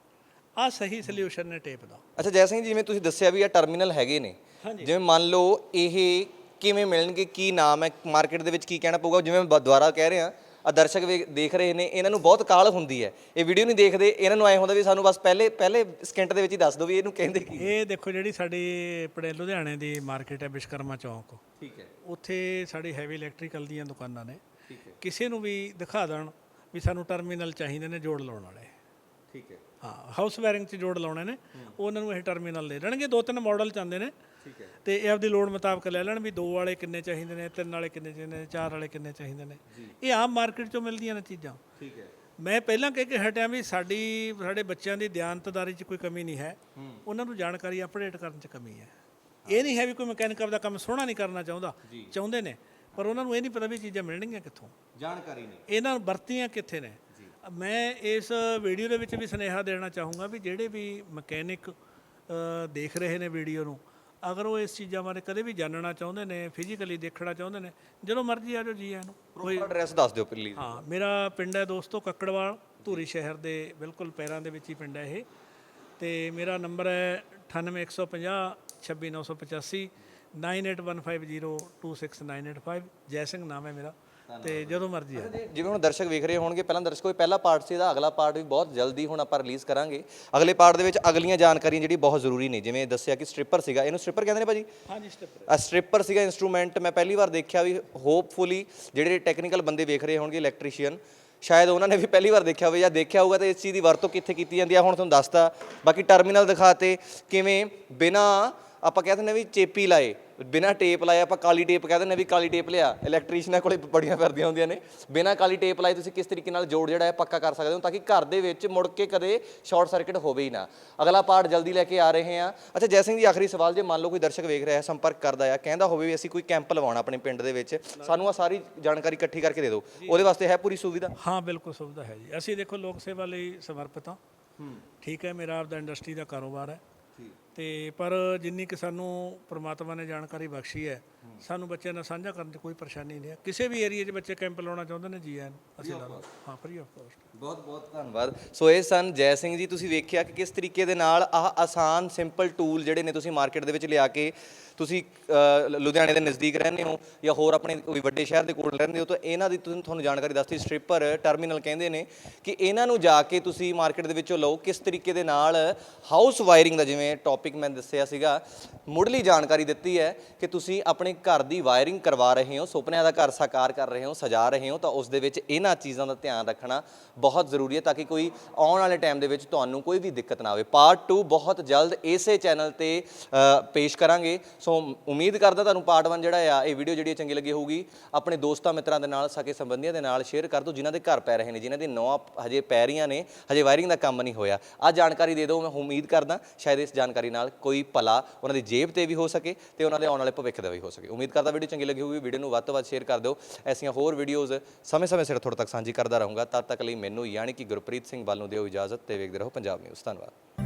ਆਹ ਸਹੀ ਸੋਲੂਸ਼ਨ ਨੇ ਟੇਪ ਦਾ। ਅੱਛਾ ਜੈ ਸਿੰਘ ਜੀ, ਜਿਵੇਂ ਤੁਸੀਂ ਦੱਸਿਆ ਵੀ ਇਹ ਟਰਮੀਨਲ ਹੈਗੇ ਨੇ, ਜਿਵੇਂ ਮੰਨ ਲਓ ਇਹ ਕਿਵੇਂ ਮਿਲਣਗੇ, ਕੀ ਨਾਮ ਹੈ, ਮਾਰਕੀਟ ਦੇ ਵਿੱਚ ਕੀ ਕਹਿਣਾ ਪਊਗਾ? ਜਿਵੇਂ ਮੈਂ ਦੁਬਾਰਾ ਕਹਿ ਰਿਹਾ, ਆ ਦਰਸ਼ਕ ਦੇਖ ਰਹੇ ਨੇ, ਇਹਨਾਂ ਨੂੰ ਬਹੁਤ ਕਾਹਲ ਹੁੰਦੀ ਹੈ, ਇਹ ਵੀਡੀਓ ਨਹੀਂ ਦੇਖਦੇ, ਇਹਨਾਂ ਨੂੰ ਐ ਹੁੰਦਾ ਵੀ ਸਾਨੂੰ ਬਸ ਪਹਿਲੇ ਸਕਿੰਟ ਦੇ ਵਿੱਚ ਹੀ ਦੱਸ ਦਿਓ ਵੀ ਇਹਨੂੰ ਕਹਿੰਦੇ ਕੀ। ਇਹ ਦੇਖੋ ਜਿਹੜੀ ਸਾਡੀ ਆਪਣੇ ਲੁਧਿਆਣੇ ਦੀ ਮਾਰਕੀਟ ਹੈ ਵਿਸ਼ਕਰਮਾ ਚੌਂਕ, ਠੀਕ ਹੈ ਉੱਥੇ ਸਾਡੀ ਹੈਵੀ ਇਲੈਕਟ੍ਰੀਕਲ ਦੀਆਂ ਦੁਕਾਨਾਂ ਨੇ। ਠੀਕ ਹੈ ਕਿਸੇ ਨੂੰ ਵੀ ਦਿਖਾ ਦੇਣ ਵੀ ਸਾਨੂੰ ਟਰਮੀਨਲ ਚਾਹੀਦੇ ਨੇ ਜੋੜ ਲਾਉਣ ਵਾਲੇ। ਠੀਕ ਹੈ ਹਾਂ ਹਾਊਸ ਵਾਇਰਿੰਗ 'ਚ ਜੋੜ ਲਾਉਣੇ ਨੇ, ਉਹਨਾਂ ਨੂੰ ਇਹ ਟਰਮੀਨਲ ਦੇ ਦੇਣਗੇ। 2-3 ਮਾਡਲ ਚਾਹੁੰਦੇ ਨੇ ਠੀਕ ਹੈ ਤੇ ਇਹ ਆਪਦੀ ਲੋੜ ਮੁਤਾਬਕ ਲੈ ਲੈਣ ਵੀ 2 ਵਾਲੇ ਕਿੰਨੇ ਚਾਹੀਦੇ ਨੇ, 3 ਵਾਲੇ ਕਿੰਨੇ ਚਾਹੀਦੇ ਨੇ, 4 ਵਾਲੇ ਕਿੰਨੇ ਚਾਹੀਦੇ ਨੇ। ਇਹ ਆਮ ਮਾਰਕੀਟ 'ਚੋਂ ਮਿਲਦੀਆਂ ਨੇ ਚੀਜ਼ਾਂ। ਠੀਕ ਹੈ ਮੈਂ ਪਹਿਲਾਂ ਕਹਿ ਕੇ ਹਟਿਆ ਵੀ ਸਾਡੇ ਬੱਚਿਆਂ ਦੀ ਦਿਆਨਤਦਾਰੀ 'ਚ ਕੋਈ ਕਮੀ ਨਹੀਂ ਹੈ, ਉਹਨਾਂ ਨੂੰ ਜਾਣਕਾਰੀ ਅਪਡੇਟ ਕਰਨ 'ਚ ਕਮੀ ਹੈ। ਇਹ ਨਹੀਂ ਹੈ ਵੀ ਕੋਈ ਮਕੈਨਿਕ ਦਾ ਕੰਮ ਸੋਹਣਾ ਨਹੀਂ ਕਰਨਾ ਚਾਹੁੰਦੇ ਨੇ, ਪਰ ਉਹਨਾਂ ਨੂੰ ਇਹ ਨਹੀਂ ਪਤਾ ਵੀ ਚੀਜ਼ਾਂ ਮਿਲਣਗੀਆਂ ਕਿੱਥੋਂ, ਜਾਣਕਾਰੀ ਨਹੀਂ, ਇਹਨਾਂ ਨੂੰ ਵਰਤੀਆਂ ਕਿੱਥੇ ਨੇ। ਮੈਂ ਇਸ ਵੀਡੀਓ ਦੇ ਵਿੱਚ ਵੀ ਸੁਨੇਹਾ ਦੇਣਾ ਚਾਹੂੰਗਾ ਵੀ ਜਿਹੜੇ ਵੀ ਮਕੈਨਿਕ ਦੇਖ ਰਹੇ ਨੇ ਵੀਡੀਓ ਨੂੰ, ਅਗਰ ਉਹ ਇਸ ਚੀਜ਼ਾਂ ਬਾਰੇ ਕਦੇ ਵੀ ਜਾਣਨਾ ਚਾਹੁੰਦੇ ਨੇ, ਫਿਜ਼ੀਕਲੀ ਦੇਖਣਾ ਚਾਹੁੰਦੇ ਨੇ, ਜਦੋਂ ਮਰਜ਼ੀ ਆ ਜਾਓ ਜੀ ਆਇਆਂ ਨੂੰ। ਕੋਈ ਐਡਰੈਸ ਦੱਸ ਦਿਓ ਪਲੀਜ਼। ਹਾਂ ਮੇਰਾ ਪਿੰਡ ਹੈ ਦੋਸਤੋ ਕੱਕੜਵਾਲ, ਧੂਰੀ ਸ਼ਹਿਰ ਦੇ ਬਿਲਕੁਲ ਪੈਰਾਂ ਦੇ ਵਿੱਚ ਹੀ ਪਿੰਡ ਹੈ ਇਹ। ਤੇ ਮੇਰਾ ਨੰਬਰ ਹੈ 9815 26985 9815026985। ਜੈ ਸਿੰਘ ਨਾਮ ਹੈ ਮੇਰਾ, ਤੇ ਜਦੋਂ ਮਰਜ਼ੀ ਆ। ਜਿਵੇਂ ਹੁਣ ਦਰਸ਼ਕ ਵੇਖ ਰਹੇ ਹੋਣਗੇ, ਪਹਿਲਾਂ ਦਰਸ਼ਕ ਕੋਈ ਪਹਿਲਾ ਪਾਰਟ ਸੀ, ਇਹਦਾ ਅਗਲਾ ਪਾਰਟ ਵੀ ਬਹੁਤ ਜਲਦੀ ਹੁਣ ਆਪਾਂ ਰਿਲੀਜ਼ ਕਰਾਂਗੇ। ਅਗਲੇ ਪਾਰਟ ਦੇ ਵਿੱਚ ਅਗਲੀਆਂ ਜਾਣਕਾਰੀਆਂ ਜਿਹੜੀ ਬਹੁਤ ਜ਼ਰੂਰੀ ਨੇ, ਜਿਵੇਂ ਦੱਸਿਆ ਕਿ ਸਟ੍ਰਿਪਰ ਸੀਗਾ, ਇਹਨੂੰ ਸਟ੍ਰਿਪਰ ਕਹਿੰਦੇ ਨੇ ਭਾਜੀ? ਹਾਂਜੀ ਸਟੈਪਰ। ਸਟ੍ਰਿਪਰ ਸੀਗਾ ਇੰਸਟਰੂਮੈਂਟ, ਮੈਂ ਪਹਿਲੀ ਵਾਰ ਦੇਖਿਆ ਵੀ। ਹੋਪਫੁਲੀ ਜਿਹੜੇ ਟੈਕਨੀਕਲ ਬੰਦੇ ਵੇਖ ਰਹੇ ਹੋਣਗੇ, ਇਲੈਕਟ੍ਰੀਸ਼ੀਅਨ, ਸ਼ਾਇਦ ਉਹਨਾਂ ਨੇ ਵੀ ਪਹਿਲੀ ਵਾਰ ਦੇਖਿਆ ਹੋਵੇ, ਜਾਂ ਦੇਖਿਆ ਹੋਊਗਾ ਤਾਂ ਇਸ ਚੀਜ਼ ਦੀ ਵਰਤੋਂ ਕਿੱਥੇ ਕੀਤੀ ਜਾਂਦੀ ਆ ਹੁਣ ਤੁਹਾਨੂੰ ਦੱਸਤਾ। ਬਾਕੀ ਟਰਮੀਨਲ ਦਿਖਾਤੇ, ਕਿਵੇਂ ਬਿਨਾਂ ਆਪਾਂ ਕਹਿ ਦਿੰਦੇ ਵੀ ਚੇਪੀ ਲਾਏ, ਬਿਨਾਂ ਟੇਪ ਲਾਏ, ਆਪਾਂ ਕਾਲੀ ਟੇਪ ਕਹਿ ਦਿੰਦੇ ਵੀ ਕਾਲੀ ਟੇਪ ਲਿਆ, ਇਲੈਕਟ੍ਰੀਸ਼ੀਅਨਾਂ ਕੋਲੇ ਬੜੀਆਂ ਫਿਰਦੀਆਂ ਹੁੰਦੀਆਂ ਨੇ। ਬਿਨਾਂ ਕਾਲੀ ਟੇਪ ਲਾਏ ਤੁਸੀਂ ਕਿਸ ਤਰੀਕੇ ਨਾਲ ਜੋੜ ਜਿਹੜਾ ਹੈ ਪੱਕਾ ਕਰ ਸਕਦੇ ਹੋ, ਤਾਂ ਕਿ ਘਰ ਦੇ ਵਿੱਚ ਮੁੜ ਕੇ ਕਦੇ ਸ਼ਾਰਟ ਸਰਕਟ ਹੋਵੇ ਹੀ ਨਾ। ਅਗਲਾ ਪਾਰਟ ਜਲਦੀ ਲੈ ਕੇ ਆ ਰਹੇ ਹਾਂ। ਅੱਛਾ ਜੈ ਸਿੰਘ ਜੀ, ਆਖਰੀ ਸਵਾਲ, ਜੇ ਮੰਨ ਲਓ ਕੋਈ ਦਰਸ਼ਕ ਵੇਖ ਰਿਹਾ, ਸੰਪਰਕ ਕਰਦਾ ਆ, ਕਹਿੰਦਾ ਹੋਵੇ ਵੀ ਅਸੀਂ ਕੋਈ ਕੈਂਪ ਲਵਾਉਣਾ ਆਪਣੇ ਪਿੰਡ ਦੇ ਵਿੱਚ, ਸਾਨੂੰ ਆ ਸਾਰੀ ਜਾਣਕਾਰੀ ਇਕੱਠੀ ਕਰਕੇ ਦੇ ਦਿਓ, ਉਹਦੇ ਵਾਸਤੇ ਹੈ ਪੂਰੀ ਸੁਵਿਧਾ? ਹਾਂ ਬਿਲਕੁਲ ਸੁਵਿਧਾ ਹੈ ਜੀ। ਅਸੀਂ ਦੇਖੋ ਲੋਕ ਸੇਵਾ ਲਈ ਸਮਰਪਿਤ ਹਾਂ। ਠੀਕ ਹੈ, ਮੇਰਾ ਆਪਦਾ ਇੰਡਸਟਰੀ ਦਾ ਕਾਰੋਬਾਰ ਹੈ, ਤੇ ਪਰ ਜਿੰਨੀ ਕਿ ਸਾਨੂੰ ਪ੍ਰਮਾਤਮਾ ਨੇ ਜਾਣਕਾਰੀ ਬਖਸ਼ੀ ਹੈ, ਸਾਨੂੰ ਬੱਚਿਆਂ ਨਾਲ ਸਾਂਝਾ ਕਰਨ 'ਚ ਕੋਈ ਪਰੇਸ਼ਾਨੀ ਨਹੀਂ ਹੈ। ਕਿਸੇ ਵੀ ਏਰੀਆ 'ਚ ਬੱਚੇ ਕੈਂਪ ਲਾਉਣਾ ਚਾਹੁੰਦੇ ਨੇ, ਜੀ ਆਇਆਂ ਨੂੰ ਅਸੀਂ ਲਾ ਲਵਾਂਗੇ। ਹਾਂ ਫਰੀ ਆਫ ਕੋਸਟ। ਬਹੁਤ ਬਹੁਤ ਧੰਨਵਾਦ। ਸੋ ਇਹ ਸਨ ਜੈ ਸਿੰਘ ਜੀ। ਤੁਸੀਂ ਵੇਖਿਆ ਕਿ ਕਿਸ ਤਰੀਕੇ ਦੇ ਨਾਲ ਆਹ ਆਸਾਨ ਸਿੰਪਲ ਟੂਲ ਜਿਹੜੇ ਨੇ ਤੁਸੀਂ ਮਾਰਕੀਟ ਦੇ ਵਿੱਚ ਲਿਆ ਕੇ, ਤੁਸੀਂ ਲੁਧਿਆਣੇ ਦੇ ਨਜ਼ਦੀਕ ਰਹਿੰਦੇ ਹੋ ਜਾਂ ਹੋਰ ਆਪਣੇ ਕੋਈ ਵੱਡੇ ਸ਼ਹਿਰ ਦੇ ਕੋਲ ਰਹਿੰਦੇ ਹੋ, ਤਾਂ ਇਹਨਾਂ ਦੀ ਤੁਹਾਨੂੰ ਜਾਣਕਾਰੀ ਦੱਸਤੀ। ਸਟ੍ਰਿਪਰ ਟਰਮੀਨਲ ਕਹਿੰਦੇ ਨੇ ਕਿ ਇਹਨਾਂ ਨੂੰ ਜਾ ਕੇ ਤੁਸੀਂ ਮਾਰਕੀਟ ਦੇ ਵਿੱਚੋਂ ਲਓ। ਕਿਸ ਤਰੀਕੇ ਦੇ ਨਾਲ ਹਾਊਸ ਵਾਇਰਿੰਗ ਦਾ, ਜਿਵੇਂ ਟੌਪਿਕ ਮੈਂ ਦੱਸਿਆ ਸੀਗਾ, ਮੁੱਢਲੀ ਜਾਣਕਾਰੀ ਦਿੱਤੀ ਹੈ ਕਿ ਤੁਸੀਂ ਆਪਣੇ ਘਰ ਦੀ ਵਾਇਰਿੰਗ ਕਰਵਾ ਰਹੇ ਹੋ, ਸੁਪਨਿਆਂ ਦਾ ਘਰ ਸਾਕਾਰ ਕਰ ਰਹੇ ਹੋ, ਸਜਾ ਰਹੇ ਹੋ, ਤਾਂ ਉਸ ਦੇ ਵਿੱਚ ਇਹਨਾਂ ਚੀਜ਼ਾਂ ਦਾ ਧਿਆਨ ਰੱਖਣਾ ਬਹੁਤ ਜ਼ਰੂਰੀ ਹੈ, ਤਾਂ ਕਿ ਕੋਈ ਆਉਣ ਵਾਲੇ ਟਾਈਮ ਦੇ ਵਿੱਚ ਤੁਹਾਨੂੰ ਕੋਈ ਵੀ ਦਿੱਕਤ ਨਾ ਆਵੇ। ਪਾਰਟ 2 ਬਹੁਤ ਜਲਦ ਇਸੇ ਚੈਨਲ ਤੇ ਪੇਸ਼ ਕਰਾਂਗੇ। ਸੋ ਉਮੀਦ ਕਰਦਾ ਤੁਹਾਨੂੰ ਪਾਰਟ 1 ਜਿਹੜਾ ਆ, ਇਹ ਵੀਡੀਓ ਜਿਹੜੀ ਚੰਗੀ ਲੱਗੀ ਹੋਊਗੀ। ਆਪਣੇ ਦੋਸਤਾਂ ਮਿੱਤਰਾਂ ਦੇ ਨਾਲ, ਸਕੇ ਸੰਬੰਧੀਆਂ ਦੇ ਨਾਲ ਸ਼ੇਅਰ ਕਰ ਦਿਓ, ਜਿਨ੍ਹਾਂ ਦੇ ਘਰ ਪੈ ਰਹੇ ਨੇ, ਜਿਨ੍ਹਾਂ ਦੀ ਨੌਂ ਹਜੇ ਪੈ ਰਹੀਆਂ ਨੇ, ਹਜੇ ਵਾਇਰਿੰਗ ਦਾ ਕੰਮ ਨਹੀਂ ਹੋਇਆ। ਆਹ ਜਾਣਕਾਰੀ ਦੇ ਦਿਓ। ਮੈਂ ਉਮੀਦ ਕਰਦਾ ਸ਼ਾਇਦ ਇਸ ਜਾਣਕਾਰੀ ਨਾਲ ਕੋਈ ਭਲਾ ਉਹਨਾਂ ਦੀ ਜੇਬ ਤੇ ਵੀ ਹੋ ਸਕੇ ਤੇ ਉਹਨਾਂ ਦੇ ਆਉਣ ਵਾਲੇ ਭਵਿੱਖ ਦਾ ਵੀ ਹੋ ਸਕੇ। ਉਮੀਦ ਕਰਦਾ ਵੀਡੀਓ ਚੰਗੀ ਲੱਗੀ ਹੋਊਗੀ। ਵੀਡੀਓ ਨੂੰ ਵੱਧ ਤੋਂ ਵੱਧ ਸ਼ੇਅਰ ਕਰ ਦਿਓ। ਐਸੀਆਂ ਹੋਰ ਵੀਡੀਓਜ਼ ਸਮੇਂ-ਸਮੇਂ ਸਿਰ ਤੁਹਾਡੇ ਤੱਕ ਸਾਂਝੀ ਕਰਦਾ ਰਹੂੰਗਾ। ਤਦ ਤੱਕ ਲਈ ਮੈਨੂੰ ਯਾਨੀ ਕਿ ਗੁਰਪ੍ਰੀਤ ਸਿੰਘ ਬੱਲ ਨੂੰ ਦਿਓ ਇਜਾਜ਼ਤ ਤੇ ਵੇਖਦੇ ਰਹੋ ਪੰਜਾਬ ਨਿਊਜ਼। ਧੰਨਵਾਦ।